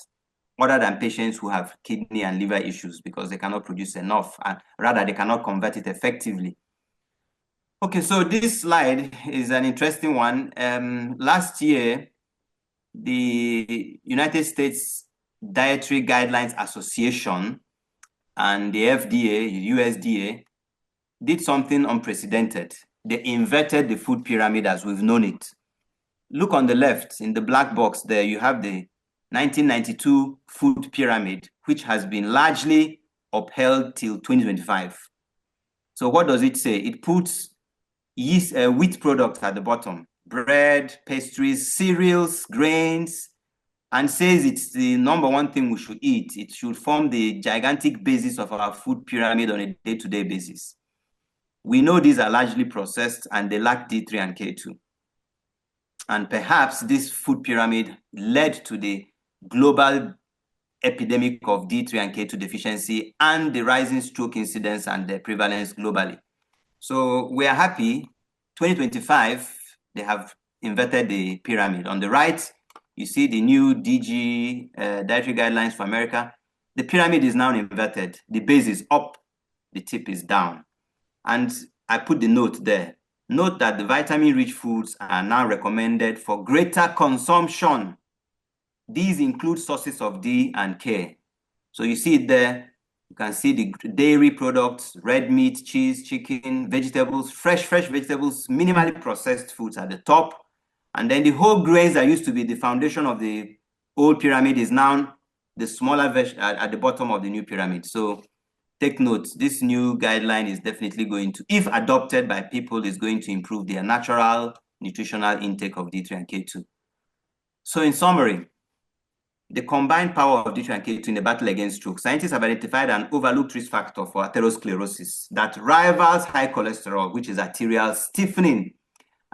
other than patients who have kidney and liver issues because they cannot produce enough, and rather they cannot convert it effectively. Okay, so this slide is an interesting one. Last year, the United States Dietary Guidelines Association and the FDA, USDA, did something unprecedented. They inverted the food pyramid as we've known it. Look on the left, in the black box there, you have the 1992 food pyramid, which has been largely upheld till 2025. So what does it say? It puts wheat products at the bottom, bread, pastries, cereals, grains, and says it's the number one thing we should eat. It should form the gigantic basis of our food pyramid on a day-to-day basis. We know these are largely processed and they lack D3 and K2. And perhaps this food pyramid led to the global epidemic of D3 and K2 deficiency and the rising stroke incidence and the prevalence globally. So we are happy. 2025, they have inverted the pyramid. On the right, you see the new DG dietary guidelines for America. The pyramid is now inverted. The base is up, the tip is down. And I put the note there. Note that the vitamin-rich foods are now recommended for greater consumption. These include sources of D and K. So you see it there. You can see the dairy products, red meat, cheese, chicken, vegetables, fresh vegetables, minimally processed foods at the top. And then the whole grains that used to be the foundation of the old pyramid is now the smaller version at the bottom of the new pyramid. So take note, this new guideline is definitely going to, if adopted by people, is going to improve their natural nutritional intake of D3 and K2. So in summary, the combined power of D3 and K2 in the battle against stroke, scientists have identified an overlooked risk factor for atherosclerosis that rivals high cholesterol, which is arterial stiffening.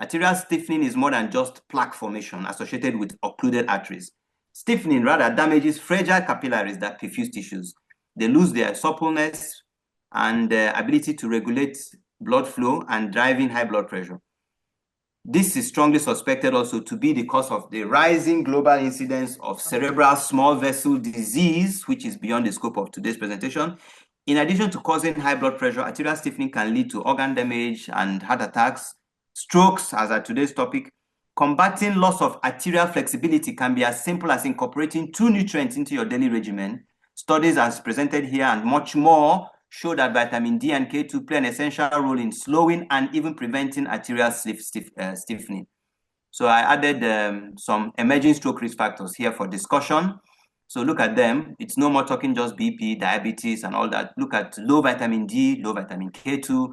Arterial stiffening is more than just plaque formation associated with occluded arteries. Stiffening rather damages fragile capillaries that perfuse tissues. They lose their suppleness and ability to regulate blood flow and driving high blood pressure. This is strongly suspected also to be the cause of the rising global incidence of cerebral small vessel disease, which is beyond the scope of today's presentation. In addition to causing high blood pressure, arterial stiffening can lead to organ damage and heart attacks, strokes, as are today's topic. Combating loss of arterial flexibility can be as simple as incorporating 2 nutrients into your daily regimen. Studies as presented here and much more show that vitamin D and K2 play an essential role in slowing and even preventing arterial stiffening. So I added some emerging stroke risk factors here for discussion. So look at them. It's no more talking just BP, diabetes, and all that. Look at low vitamin D, low vitamin K2,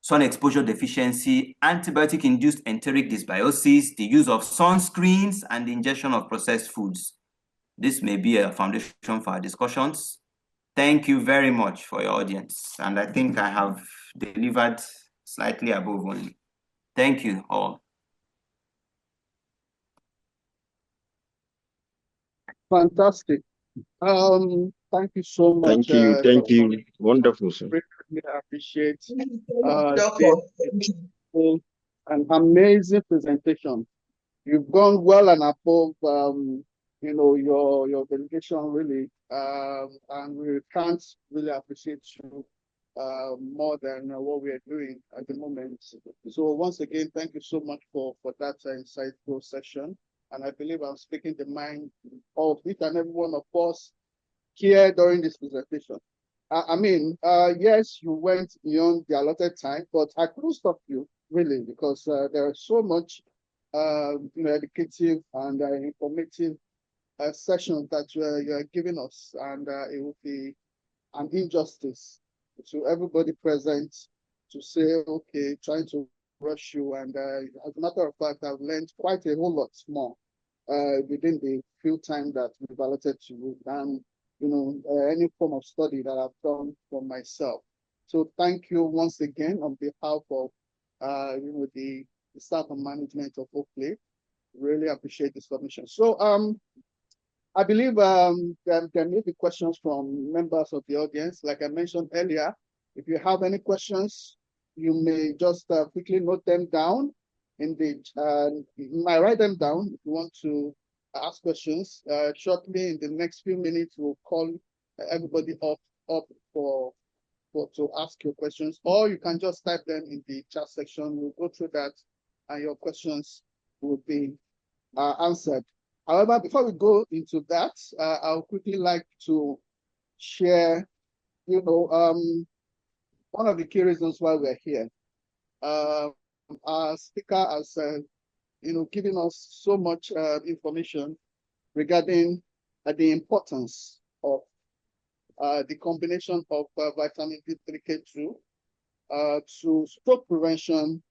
sun exposure deficiency, antibiotic-induced enteric dysbiosis, the use of sunscreens, and the ingestion of processed foods. This may be a foundation for our discussions. Thank you very much for your audience. And I think I have delivered slightly above only. Thank you all. Fantastic. Thank you so much. Thank you. Wonderful, sir. Really appreciate this an amazing presentation. You've gone well and above, you know, your delegation really, and we can't really appreciate you more than what we are doing at the moment. So once again, thank you so much for that insightful session. And I believe I'm speaking the mind of each and every one of us here during this presentation. I mean, yes, you went beyond the allotted time, but I couldn't stop you really because there is so much, you know, educative and informative sessions that you are giving us, and it would be an injustice to everybody present to say, okay, trying to rush you. And as a matter of fact, I've learned quite a whole lot more within the few time that we've allotted to you than, you know, any form of study that I've done for myself. So thank you once again on behalf of, you know, the staff and management of Oakleaf. Really appreciate the submission. So I believe there may be questions from members of the audience. Like I mentioned earlier, if you have any questions, you may just quickly note them down in the, you might write them down if you want to ask questions. Shortly in the next few minutes, we'll call everybody up to ask your questions, or you can just type them in the chat section. We'll go through that and your questions will be answered. However, before we go into that, I'll quickly like to share, you know, one of the key reasons why we're here. Our speaker has, you know, given us so much information regarding the importance of the combination of vitamin D3, K2 to stroke prevention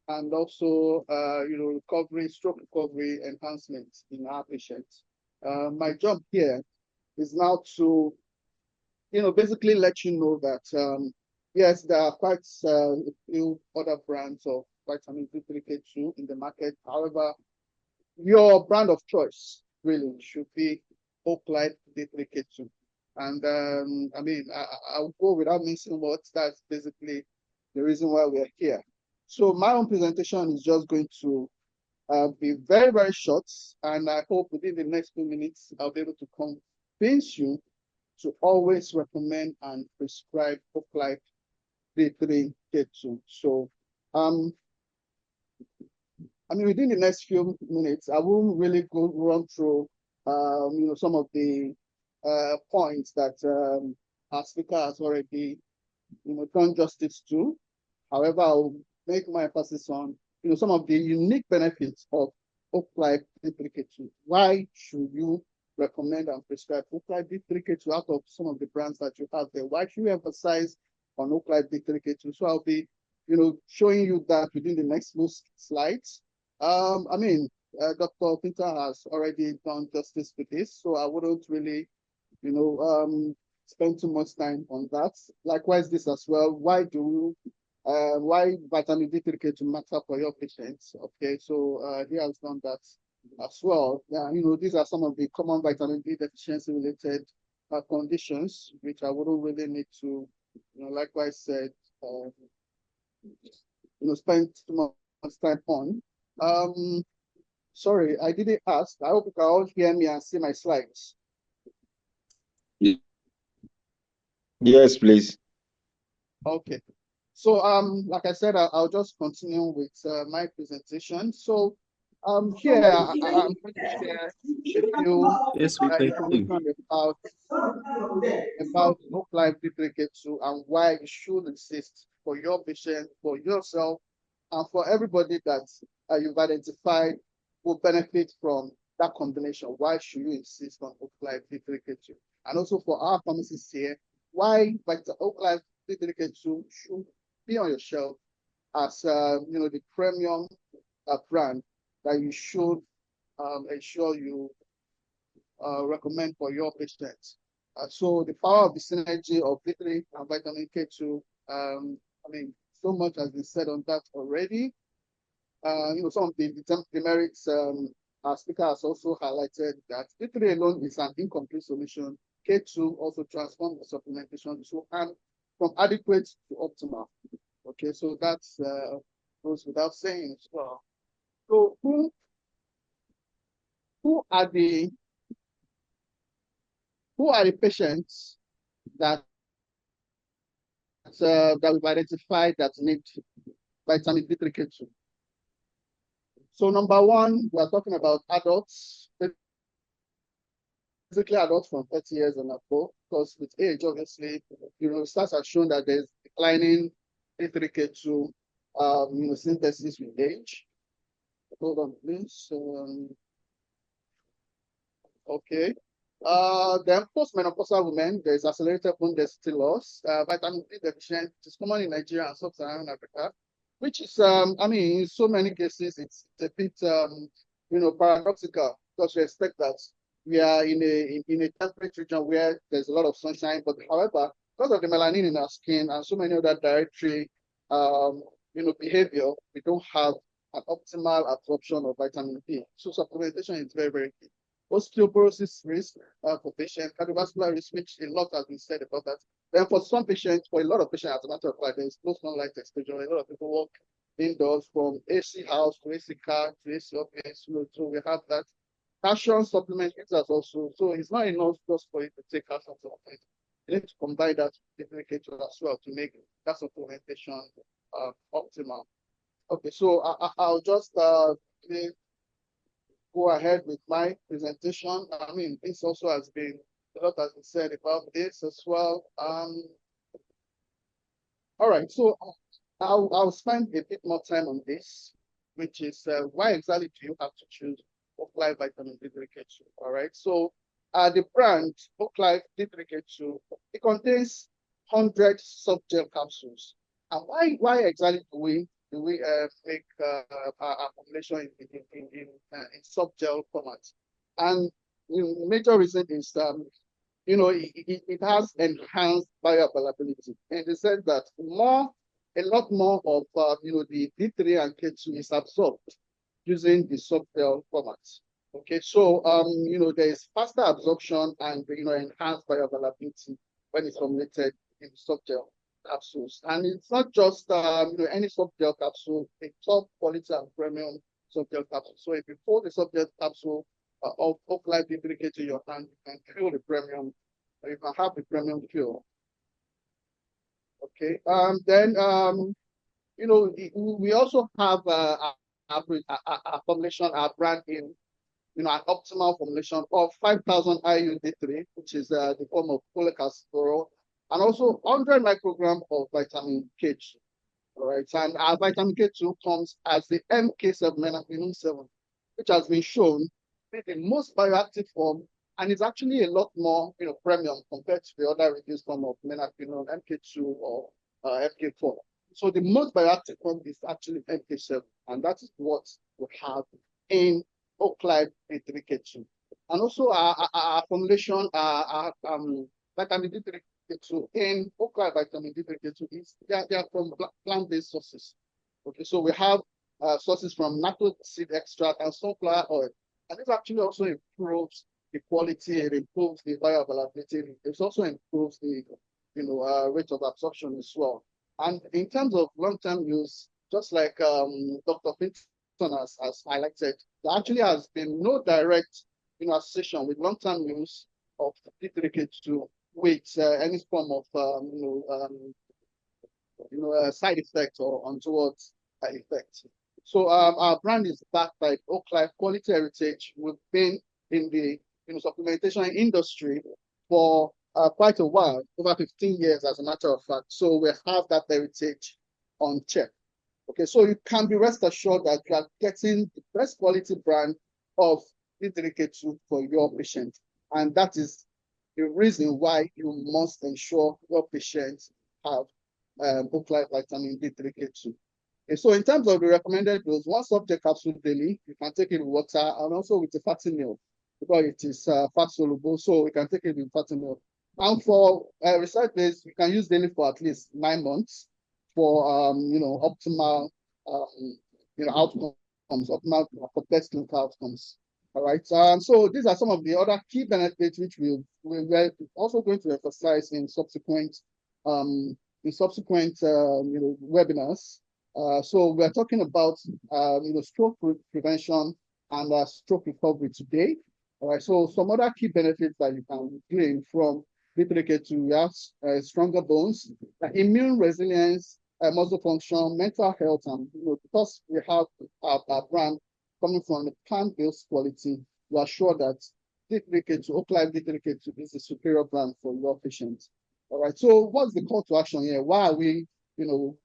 and also, you know, recovery, stroke recovery enhancement in our patients. My job here is now to, you know, basically let you know that Yes, there are quite a few other brands of vitamin D3K2 in the market. However, your brand of choice really should be Oakleaf D3K2. And I mean, I'll go without missing words. That's basically the reason why we're here. So my own presentation is just going to be very, very short. And I hope within the next 2 minutes, I'll be able to convince you to always recommend and prescribe Oakleaf D3K2. So, I mean, within the next few minutes, I won't really run through, some of the points that our speaker has already, done justice to. However, I'll make my emphasis on, some of the unique benefits of Oakleaf D3K2. Why should you recommend and prescribe Oakleaf D3K2 out of some of the brands that you have there? Why should you emphasize on Oakleaf D3K2? So I'll be, showing you that within the next few slides. I mean, Dr. Peter has already done justice with this, so I wouldn't really, spend too much time on that. Likewise, this as well. Why vitamin D3K2 matter for your patients? Okay, so he has done that as well. Yeah, these are some of the common vitamin D deficiency related conditions, which I wouldn't really need to, likewise said, spend too much time on. Sorry, I didn't ask. I hope you can all hear me and see my slides. Yes, please. Okay. So, like I said, I'll just continue with my presentation. So, here I'm going to share with you information about Oakleaf D3K2 and why you should insist for your patient, for yourself, and for everybody that you've identified will benefit from that combination. Why should you insist on Oakleaf D3K2? And also for our pharmacists here, why Oakleaf D3K2 should be on your shelf as the premium brand that you should ensure you recommend for your patients. So the power of the synergy of D3 and vitamin K2, I mean, so much has been said on that already. Some of the merits our speaker has also highlighted that D3 alone is an incomplete solution. K2 also transforms the supplementation and from adequate to optimal. Okay, so that's goes without saying as well. So who are the patients that that we've identified that need vitamin D3K2? So number one, we are talking about adults, basically adults from 30 years and above, because with age, obviously, stats have shown that there's declining D3K2 synthesis with age. Hold on, please. Okay. Then postmenopausal women, there's accelerated bone density loss, vitamin D deficient, which is common in Nigeria and sub-Saharan Africa, which is, I mean, in so many cases, it's a bit, paradoxical because we expect that we are in a temperate region where there's a lot of sunshine, but however, because of the melanin in our skin and so many other dietary, behavior, we don't have an optimal absorption of vitamin D. So supplementation is very, very key. Osteoporosis risk for patients, cardiovascular risk, which a lot has been said about that. Then for some patients, for a lot of patients, as a matter of fact, there's no sunlight exposure. A lot of people work indoors from AC house to AC car to AC office. So we have that. Calcium supplement users also. So it's not enough just for you to take calcium supplement. You need to combine that with K2 as well to make that supplementation optimal. Okay, so I'll just go ahead with my presentation. I mean, this also has been, a lot has been said about this as well. All right, so I'll spend a bit more time on this, which is why exactly do you have to choose Oakleaf vitamin D3K2? All right, so the brand Oakleaf D3K2, it contains 100 soft gel capsules. And why exactly do we make our formulation in soft gel format? And the major reason is it has enhanced bioavailability in the sense that a lot more of, the D3 and K2 is absorbed using the softgel format. Okay, so, there is faster absorption and, enhanced bioavailability when it's formulated in softgel capsules. And it's not just, any softgel capsule, a top quality and premium softgel capsule. So if you pour the softgel capsule of Oakleaf D3K to your hand, you can feel the premium, you can have the premium feel. Okay, then, we also have our formulation, our brand in, an optimal formulation of 5,000 IU-D3, which is the form of folic acid, and also 100 microgram of vitamin K2. All right, and our vitamin K2 comes as the MK7, menafenol 7, which has been shown to be the most bioactive form, and is actually a lot more, premium compared to the other reduced form of menafenol, MK2 or MK4. So the most bioactive form is actually MK7, and that is what we have in Oakleaf D3K2. And also our formulation, vitamin D3K2 in Oakleaf vitamin D3K2 is they are from plant-based sources. Okay, so we have sources from natural seed extract and sunflower oil, and this actually also improves the quality, it improves the bioavailability, it also improves the rate of absorption as well. And in terms of long-term use, just like Dr. Finton has highlighted, there actually has been no direct association with long-term use of D3K2 with any form of side effect or untoward effect. So our brand is backed by Oakleaf Quality Heritage. We've been in the supplementation industry for quite a while, over 15 years, as a matter of fact. So we have that heritage on check. Okay, so you can be rest assured that you are getting the best quality brand of D3K2 for your patient. And that is the reason why you must ensure your patients have Oakleaf vitamin D3K2. Okay, so in terms of the recommended dose, one subject capsule daily, you can take it with water and also with a fatty meal because it is fat soluble, so we can take it with fatty meal. And for research base, you can use daily for at least 9 months for optimal outcomes, optimal for best clinical outcomes. All right. So these are some of the other key benefits which we're also going to emphasize in subsequent webinars. So we're talking about stroke prevention and stroke recovery today. All right. So some other key benefits that you can gain from D3K2, we have stronger bones, immune resilience, muscle function, mental health, and because we have our brand coming from the plant-based quality, we are sure that D3K2, Oakleaf D3K2 is a superior brand for your patients. All right. So what's the call to action here? Why are we,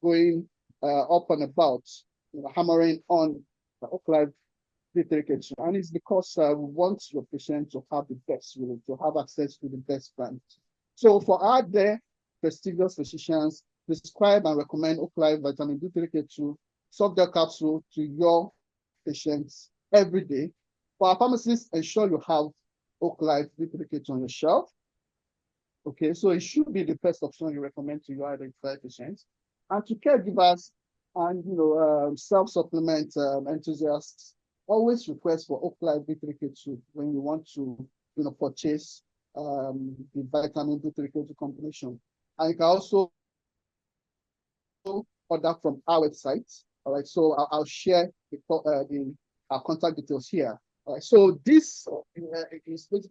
going up and about, hammering on the Oakleaf D3K2? And it's because we want your patient to have the best, to have access to the best brand. So for our prestigious physicians, prescribe and recommend Oakleaf vitamin D3K2 softgel capsule to your patients every day. For our pharmacists, ensure you have Oakleaf D3K2 on your shelf. Okay, so it should be the first option you recommend to your identified patients. And to caregivers and self-supplement enthusiasts, always request for Oakleaf D3K2 when you want to purchase the vitamin D3K2 combination. And you can also order from our website. All right, so I'll share our contact details here. All right, so this is basically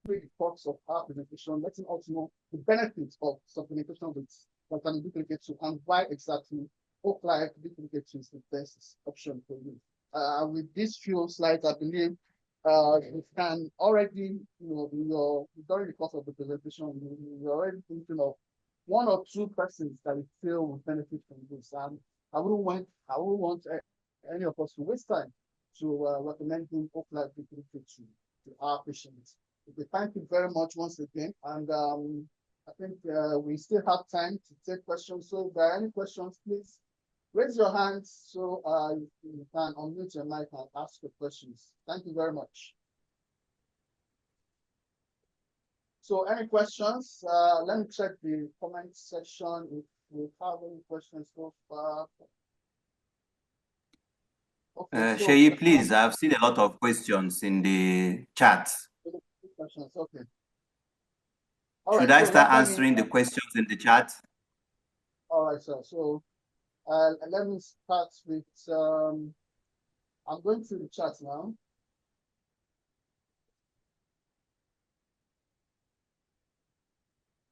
the parts of our presentation, letting us know the benefits of supplementation with vitamin D3K2 and why exactly Oakleaf D3K2 is the best option for you. With these few slides, I believe you can already, during the course of the presentation, you're already thinking of 1 or 2 persons that you feel will benefit from this. And I wouldn't want any of us to waste time to recommending Oakleaf D3K2 to our patients. Okay, thank you very much once again. And I think we still have time to take questions. So if there are any questions, please raise your hand so you can unmute your mic and ask your questions. Thank you very much. So any questions? Let me check the comment section if we have any questions so far. Okay, so Sheyi, please, I've seen a lot of questions in the chat. questions, okay. Should I start answering the questions in the chat? All right, sir. So let me start with, I'm going to the chat now.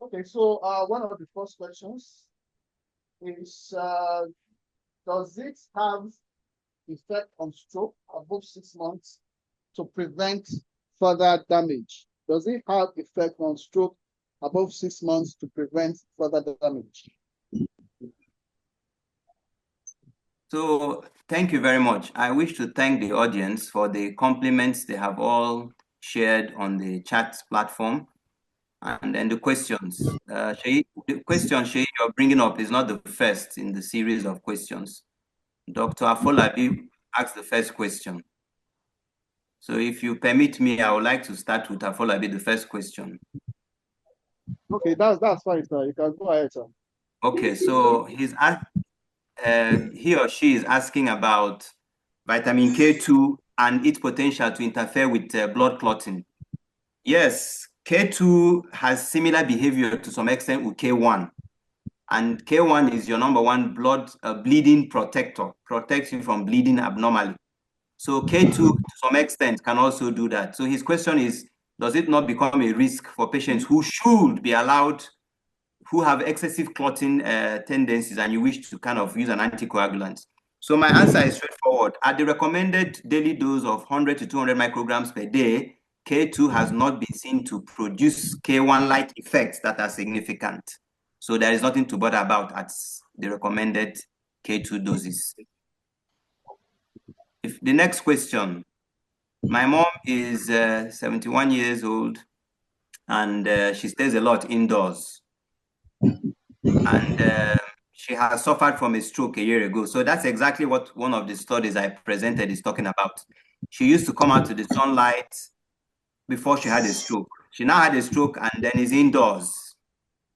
Okay, so one of the first questions is, does it have effect on stroke above 6 months to prevent further damage? Does it have effect on stroke above 6 months to prevent further damage? So thank you very much. I wish to thank the audience for the compliments they have all shared on the chat platform. And then the questions. The question, Sheyi, you're bringing up is not the first in the series of questions. Dr. Afolabi asked the first question. So if you permit me, I would like to start with Afolabi, the first question. Okay, that's fine, sir. You can go ahead, sir. Okay, so he or she is asking about vitamin K2 and its potential to interfere with blood clotting. Yes, K2 has similar behavior to some extent with K1. And K1 is your number one bleeding protector, protects you from bleeding abnormally. So K2 to some extent can also do that. So his question is, does it not become a risk for patients who should be allowed, who have excessive clotting tendencies, and you wish to kind of use an anticoagulant? So my answer is straightforward. At the recommended daily dose of 100 to 200 micrograms per day, K2 has not been seen to produce K1-like effects that are significant. So there is nothing to bother about at the recommended K2 doses. If the next question, my mom is 71 years old and she stays a lot indoors. And she has suffered from a stroke a year ago. So that's exactly what one of the studies I presented is talking about. She used to come out to the sunlight before she had a stroke. She now had a stroke and then is indoors.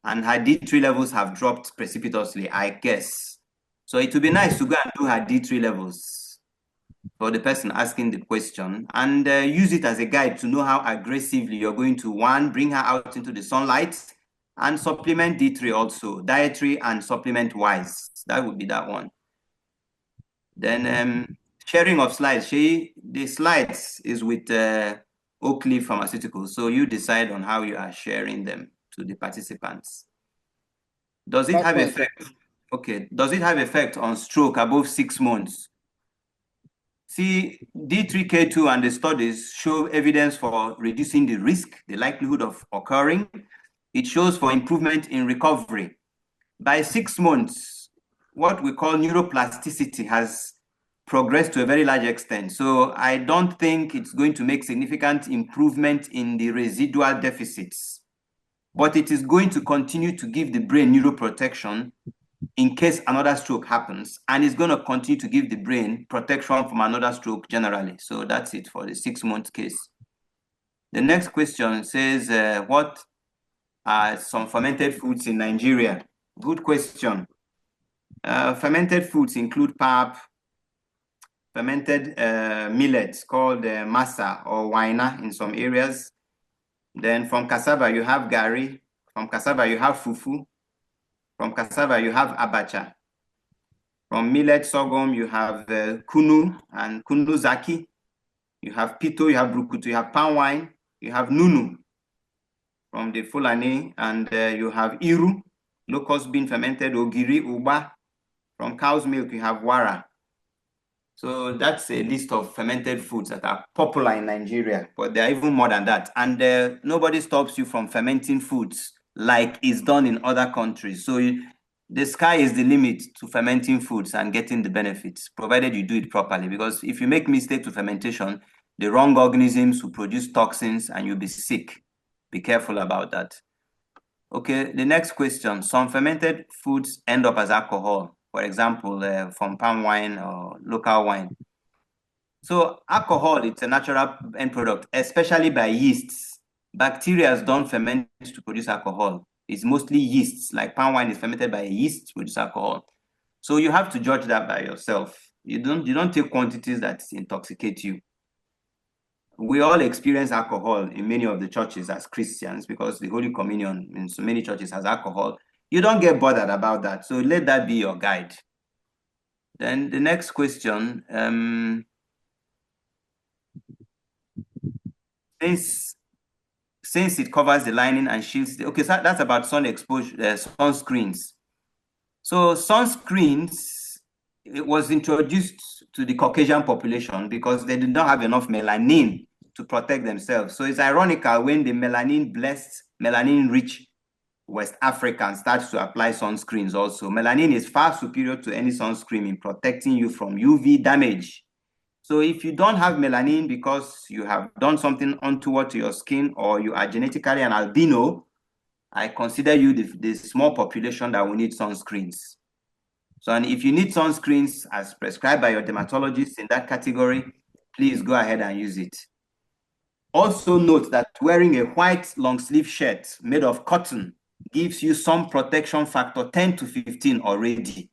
And her D3 levels have dropped precipitously, I guess. So it would be nice to go and do her D3 levels for the person asking the question and use it as a guide to know how aggressively you're going to, one, bring her out into the sunlight and supplement D3 also, dietary and supplement-wise. That would be that one. Then sharing of slides. The slides is with Oakleaf Pharmaceuticals. So you decide on how you are sharing them to the participants. Does it have effect? Okay. Does it have effect on stroke above 6 months? See, D3K2 and the studies show evidence for reducing the risk, the likelihood of occurring. It shows for improvement in recovery. By 6 months, what we call neuroplasticity has progressed to a very large extent. So I don't think it's going to make significant improvement in the residual deficits, but it is going to continue to give the brain neuroprotection in case another stroke happens, and it's going to continue to give the brain protection from another stroke generally. So that's it for the 6-month case. The next question says, what are some fermented foods in Nigeria? Good question. Fermented foods include pap, fermented millets called masa or waina in some areas. Then from cassava, you have gari. From cassava, you have fufu. From cassava, you have abacha. From millet sorghum, you have kunu and kunu zaki. You have pito, you have brukutu, you have palm wine, you have nunu from the Fulani, and you have iru, locust bean fermented, ogiri, uba. From cow's milk, you have wara. So that's a list of fermented foods that are popular in Nigeria, but there are even more than that. And nobody stops you from fermenting foods like it's done in other countries. So the sky is the limit to fermenting foods and getting the benefits, provided you do it properly. Because if you make mistakes with fermentation, the wrong organisms will produce toxins and you'll be sick. Be careful about that. Okay, the next question. Some fermented foods end up as alcohol, for example, from palm wine or local wine. So alcohol, it's a natural end product, especially by yeasts. bacteria don't ferment to produce alcohol. It's mostly yeasts, like palm wine is fermented by a yeast to produce alcohol. So you have to judge that by yourself. You don't take quantities that intoxicate you. We all experience alcohol in many of the churches as Christians because the Holy Communion in so many churches has alcohol. You don't get bothered about that. So let that be your guide. Then the next question, since it covers the lining and shields, okay, so that's about sun exposure, sunscreens. So sunscreens, it was introduced to the Caucasian population because they did not have enough melanin to protect themselves. So it's ironical when the melanin-blessed, melanin-rich West Africans start to apply sunscreens also. Melanin is far superior to any sunscreen in protecting you from UV damage. So if you don't have melanin because you have done something untoward to your skin or you are genetically an albino, I consider you the small population that will need sunscreens. So, and if you need sunscreens as prescribed by your dermatologist in that category, please go ahead and use it. Also note that wearing a white long sleeve shirt made of cotton gives you some protection factor 10 to 15 already.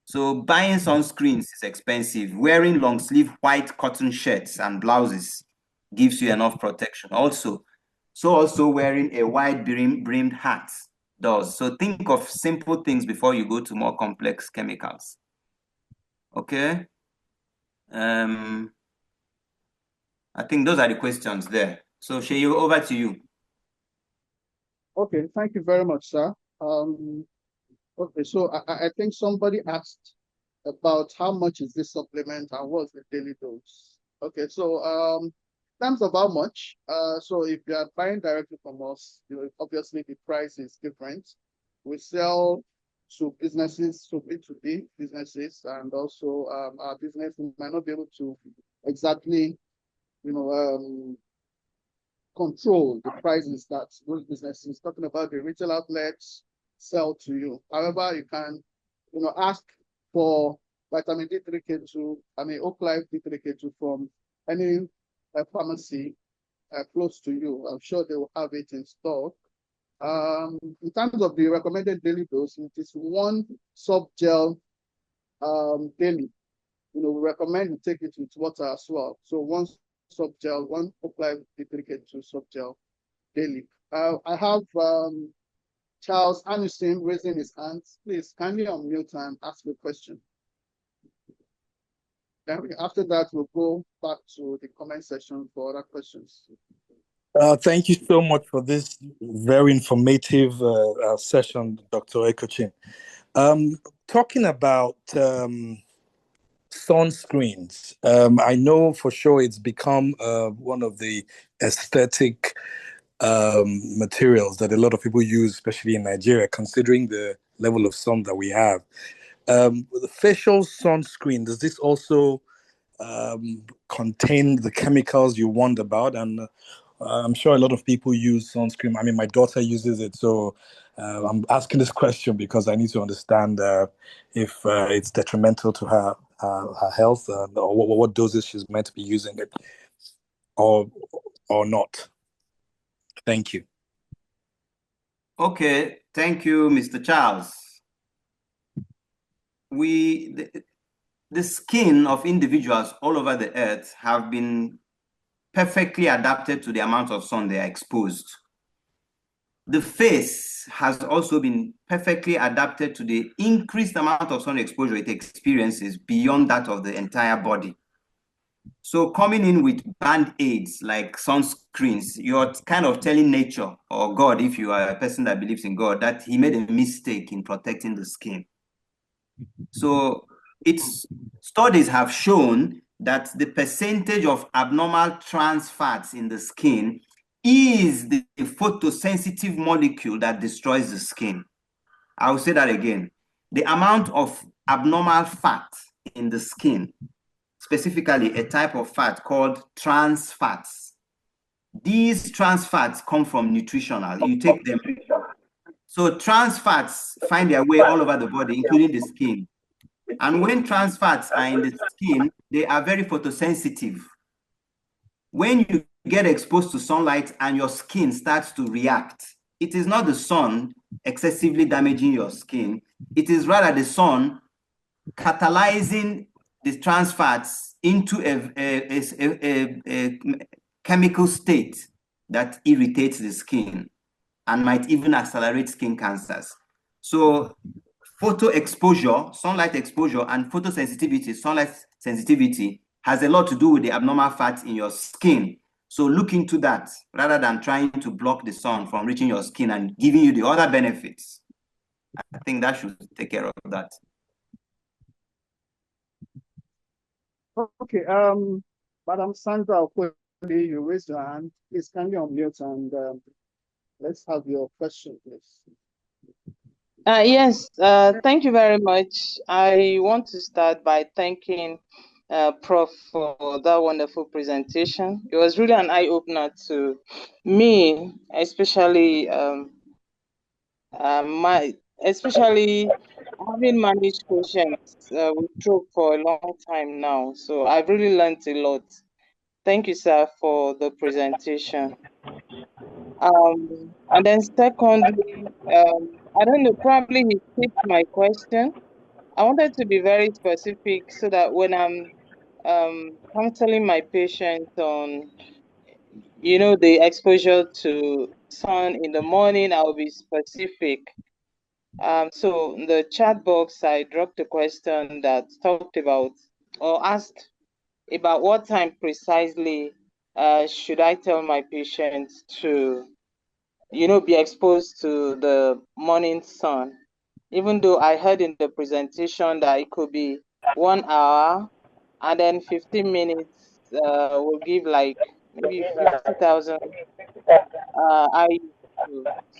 So buying sunscreens is expensive. Wearing long sleeve white cotton shirts and blouses gives you enough protection. Also wearing a wide brimmed hat does. So think of simple things before you go to more complex chemicals. Okay. I think those are the questions there. So Sheyu, over to you. Okay, thank you very much, sir. Okay, so I think somebody asked about how much is this supplement and what's the daily dose. Okay, so in terms of how much, so if you are buying directly from us, obviously the price is different. We sell to businesses, to B2B businesses, and also our business might not be able to exactly, control the prices that those businesses, talking about the retail outlets, sell to you. However, you can, ask for vitamin D3K2, Oakleaf D3K2 from any pharmacy close to you. I'm sure they will have it in stock. In terms of the recommended daily dose, it is one soft-gel daily. We recommend you take it with water as well. So one soft-gel, one Oakleaf D3K2 soft-gel daily. I have Charles Anderson raising his hand. Please, kindly unmute and ask your question. Then after that, we'll go back to the comment section for other questions. Thank you so much for this very informative session, Dr. Ekochin. Talking about sunscreens, I know for sure it's become one of the aesthetic materials that a lot of people use, especially in Nigeria, considering the level of sun that we have. The facial sunscreen, does this also contain the chemicals you warned about? And I'm sure a lot of people use sunscreen. I mean, my daughter uses it, so I'm asking this question because I need to understand if it's detrimental to her health, or what dosage she's meant to be using it, or not. Thank you. Okay, thank you, Mr. Charles. The skin of individuals all over the earth have been perfectly adapted to the amount of sun they are exposed. The face has also been perfectly adapted to the increased amount of sun exposure it experiences beyond that of the entire body. So coming in with band-aids like sunscreens, you're kind of telling nature or God, if you are a person that believes in God, that he made a mistake in protecting the skin. So studies have shown that the percentage of abnormal trans fats in the skin is the photosensitive molecule that destroys the skin. I'll say that again. The amount of abnormal fat in the skin, specifically a type of fat called trans fats. These trans fats come from nutritional. You take them. So trans fats find their way all over the body, including the skin. And when trans fats are in the skin, they are very photosensitive. When you get exposed to sunlight and your skin starts to react, it is not the sun excessively damaging your skin. It is rather the sun catalyzing the trans fats into a chemical state that irritates the skin and might even accelerate skin cancers. So photo exposure, sunlight exposure, and photosensitivity, sunlight sensitivity, has a lot to do with the abnormal fat in your skin. So look into that rather than trying to block the sun from reaching your skin and giving you the other benefits. I think that should take care of that. Okay, Madam Sandra, you raised your hand. Please kindly unmute and let's have your question, please. Yes, thank you very much. I want to start by thanking Prof for that wonderful presentation. It was really an eye-opener to me, especially especially having managed patients with stroke for a long time now. So I've really learned a lot. Thank you, sir, for the presentation. And then secondly, I don't know, probably he skipped my question. I wanted to be very specific so that when I'm counseling my patients on, the exposure to sun in the morning, I'll be specific. So in the chat box, I dropped a question that talked about or asked about what time precisely should I tell my patients to be exposed to the morning sun, even though I heard in the presentation that it could be 1 hour and then 15 minutes will give like maybe 50,000 IU.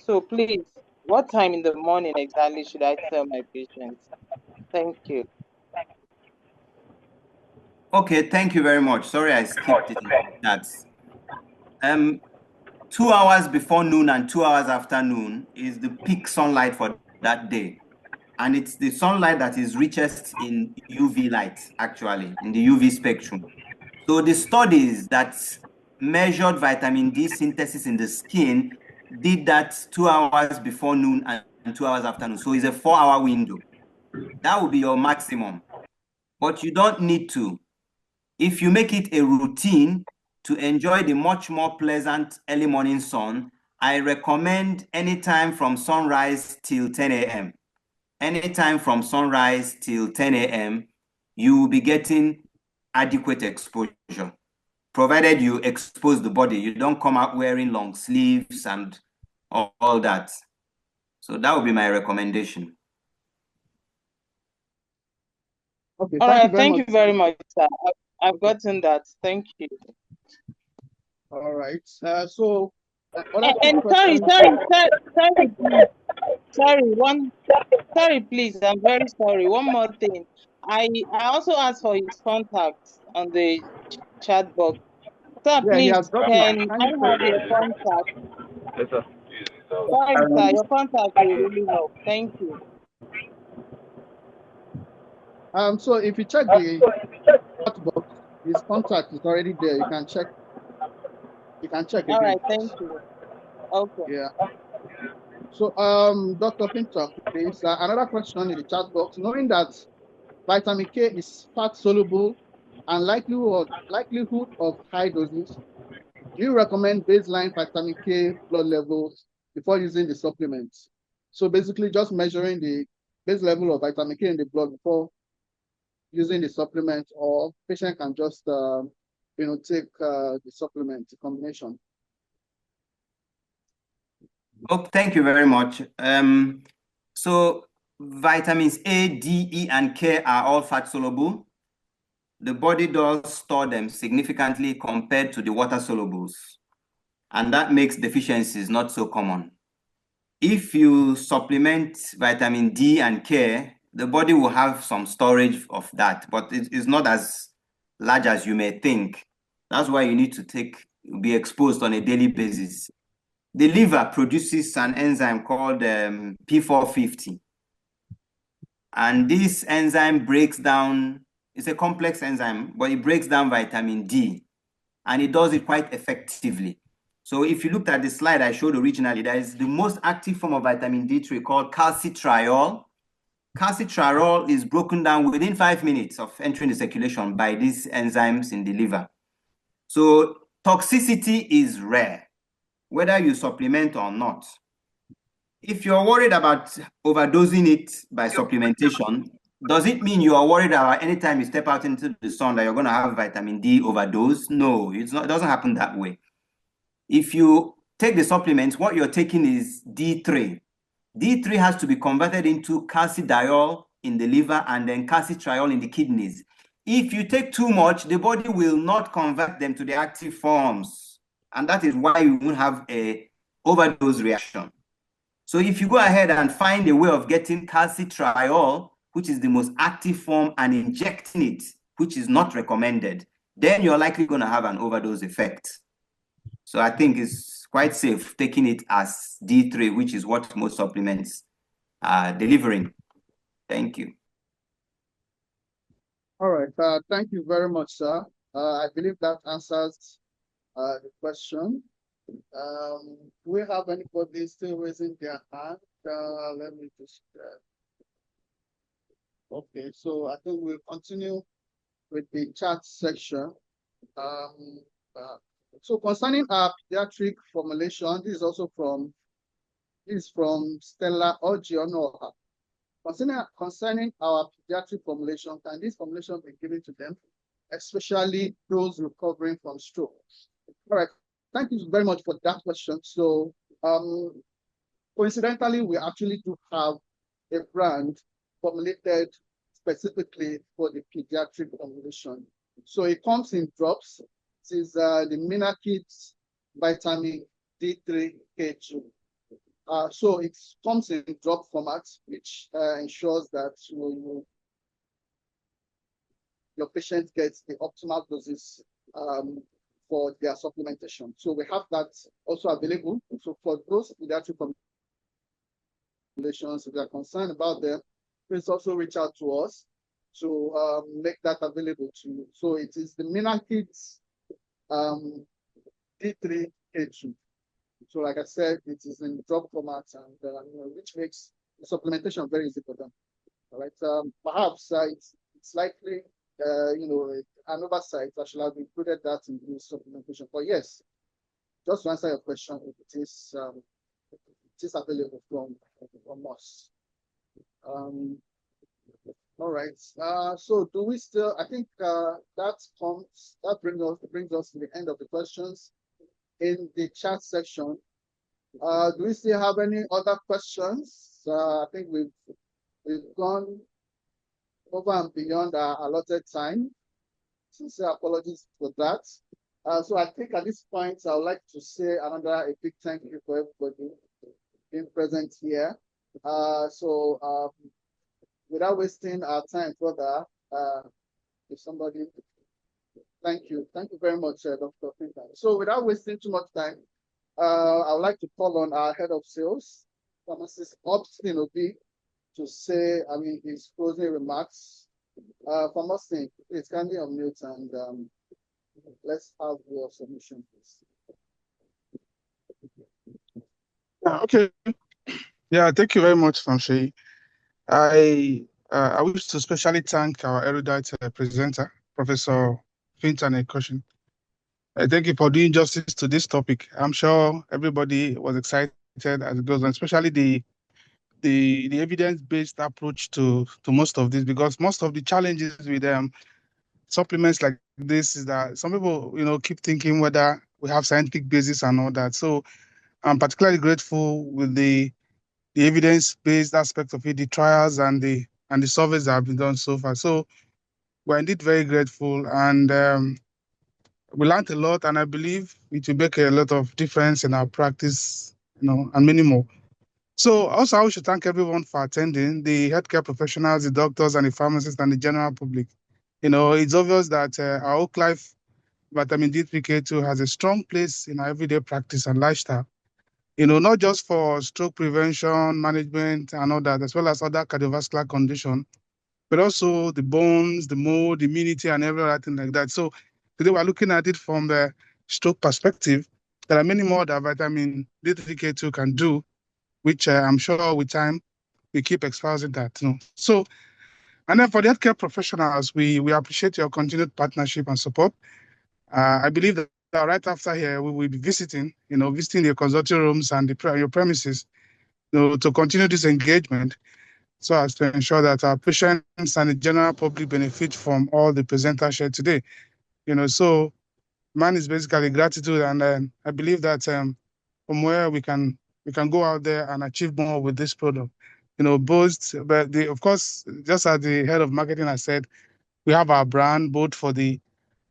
So please, what time in the morning exactly should I tell my patients? Thank you. Okay, thank you very much. Sorry, I skipped it. That's 2 hours before noon and 2 hours after noon is the peak sunlight for that day. And it's the sunlight that is richest in UV light, actually, in the UV spectrum. So the studies that measured vitamin D synthesis in the skin did that 2 hours before noon and 2 hours after noon. So it's a 4-hour window. That would be your maximum. But you don't need to. If you make it a routine to enjoy the much more pleasant early morning sun, I recommend anytime from sunrise till 10 a.m. Anytime from sunrise till 10 a.m., you will be getting adequate exposure, provided you expose the body. You don't come out wearing long sleeves and all that. So that would be my recommendation. Okay, All right, thank you very much, sir. I've gotten that. Thank you. All right. So, and sorry, please. I'm very sorry. One more thing. I also asked for his contacts on the chat box. Sir, please, can I have your contact? Yes, sir. Sorry, sir. Your contact will really help. Thank you. So if you check the chat box, his contact is already there. You can check. You can check again. All right, thank you. Okay. Yeah. So, Dr. Pinter, please, another question in the chat box. Knowing that vitamin K is fat soluble and likelihood of high doses, do you recommend baseline vitamin K blood levels before using the supplements? So basically just measuring the base level of vitamin K in the blood before using the supplement, or patient can just take the supplement combination. Oh, thank you very much. So vitamins A, D, E, and K are all fat soluble. The body does store them significantly compared to the water solubles, and that makes deficiencies not so common. If you supplement vitamin D and K, the body will have some storage of that, but it is not as large as you may think. That's why you need to be exposed on a daily basis. The liver produces an enzyme called P450. And this enzyme breaks down, it's a complex enzyme, but it breaks down vitamin D. and it does it quite effectively. So if you looked at the slide I showed originally, there is the most active form of vitamin D3 called calcitriol. Calcitriol is broken down within 5 minutes of entering the circulation by these enzymes in the liver. So toxicity is rare, whether you supplement or not. If you're worried about overdosing it by supplementation, does it mean you are worried about anytime you step out into the sun that you're going to have vitamin D overdose? No, it's not. It doesn't happen that way. If you take the supplements, what you're taking is D3. D3 has to be converted into calcidiol in the liver and then calcitriol in the kidneys. If you take too much, the body will not convert them to the active forms. And that is why you won't have a overdose reaction. So if you go ahead and find a way of getting calcitriol, which is the most active form, and injecting it, which is not recommended, then you're likely going to have an overdose effect. So I think it's quite safe taking it as D3, which is what most supplements are delivering. Thank you. All right. Thank you very much, sir. I believe that answers the question. Do we have anybody still raising their hand? Let me just. Okay, so I think we'll continue with the chat section. So concerning our pediatric formulation, this is also from Stella Ogionoha. Concerning our pediatric formulation, can this formulation be given to them, especially those recovering from stroke? All right, thank you very much for that question. So coincidentally, we actually do have a brand formulated specifically for the pediatric formulation. So it comes in drops. It is the Minakit vitamin D3 K2. So it comes in drop format, which ensures that your patient gets the optimal doses for their supplementation. So we have that also available. So for those pediatric formulations, if they are concerned about them, please also reach out to us to make that available to you. So it is the Minakit D3 K2. So like I said, it is in drop format, and which makes the supplementation very easy for them. All right. Perhaps it's likely an oversight. I should have included that in the supplementation. But yes, just to answer your question, it is available from us. All right. So do we still? I think that brings us to the end of the questions in the chat section. Do we still have any other questions? I think we've gone over and beyond our allotted time. Sincere apologies for that. So I think at this point, I would like to say a big thank you for everybody being present here. So without wasting our time further, if somebody, thank you very much, Dr. Fintan. So without wasting too much time, I would like to call on our head of sales, pharmacist Austin Obi, to say, his closing remarks. Pharmacist, please kindly unmute and let's have your submission, please. Okay. Yeah, thank you very much, Famshay. I wish to especially thank our erudite presenter, Professor Fintan Ekoshin. Thank you for doing justice to this topic. I'm sure everybody was excited as it goes on, especially the evidence-based approach to most of this, because most of the challenges with supplements like this is that some people, keep thinking whether we have scientific basis and all that. So I'm particularly grateful with the evidence-based aspect of it, the trials and the surveys that have been done so far. So we're indeed very grateful, and we learned a lot, and I believe it will make a lot of difference in our practice, and many more. So also I should thank everyone for attending, the healthcare professionals, the doctors and the pharmacists and the general public. It's obvious that our Oakleaf vitamin D3K2 has a strong place in our everyday practice and lifestyle. Not just for stroke prevention, management and all that, as well as other cardiovascular conditions, but also the bones, the mood, immunity and every other thing like that. So Today we're looking at it from the stroke perspective. There are many more that vitamin D3K2 can do, which I'm sure with time we keep espousing that. So, and then for the healthcare professionals, we appreciate your continued partnership and support. I believe that right after here we will be visiting your consulting rooms and your premises, to continue this engagement, so as to ensure that our patients and the general public benefit from all the presenters shared today. So mine is basically gratitude, and I believe that from where we can go out there and achieve more with this product. Both, but of course, just as the head of marketing has said, we have our brand both for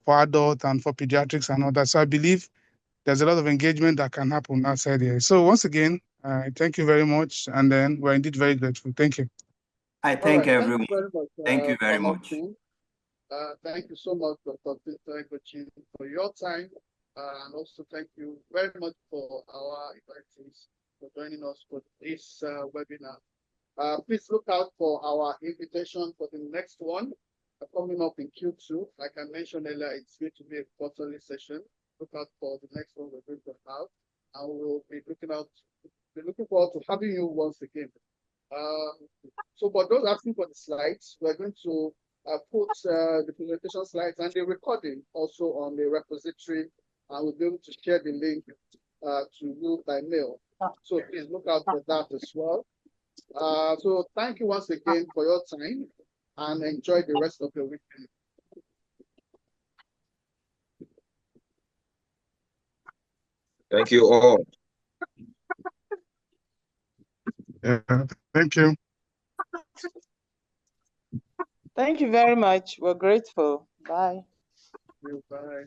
adult and for pediatrics and all that. So I believe there's a lot of engagement that can happen outside here. So once again, thank you very much, and then we're indeed very grateful. Thank you. I thank everyone. Thank you very much. Thank you very much. Thank you so much, Dr. Tegochi, for your time, and also thank you very much for our invitees for joining us for this webinar. Please look out for our invitation for the next one coming up in Q2. Like I mentioned earlier, it's going to be a quarterly session. Look out for the next one we're going to have, and we'll be looking forward to having you once again. So for those asking for the slides, we're going to put the presentation slides and the recording also on the repository, and we'll be able to share the link to you by mail. So please look out for that as well. So thank you once again for your time, and enjoy the rest of your weekend. Thank you all. Yeah, thank you. Thank you very much. We're grateful. Bye. Bye.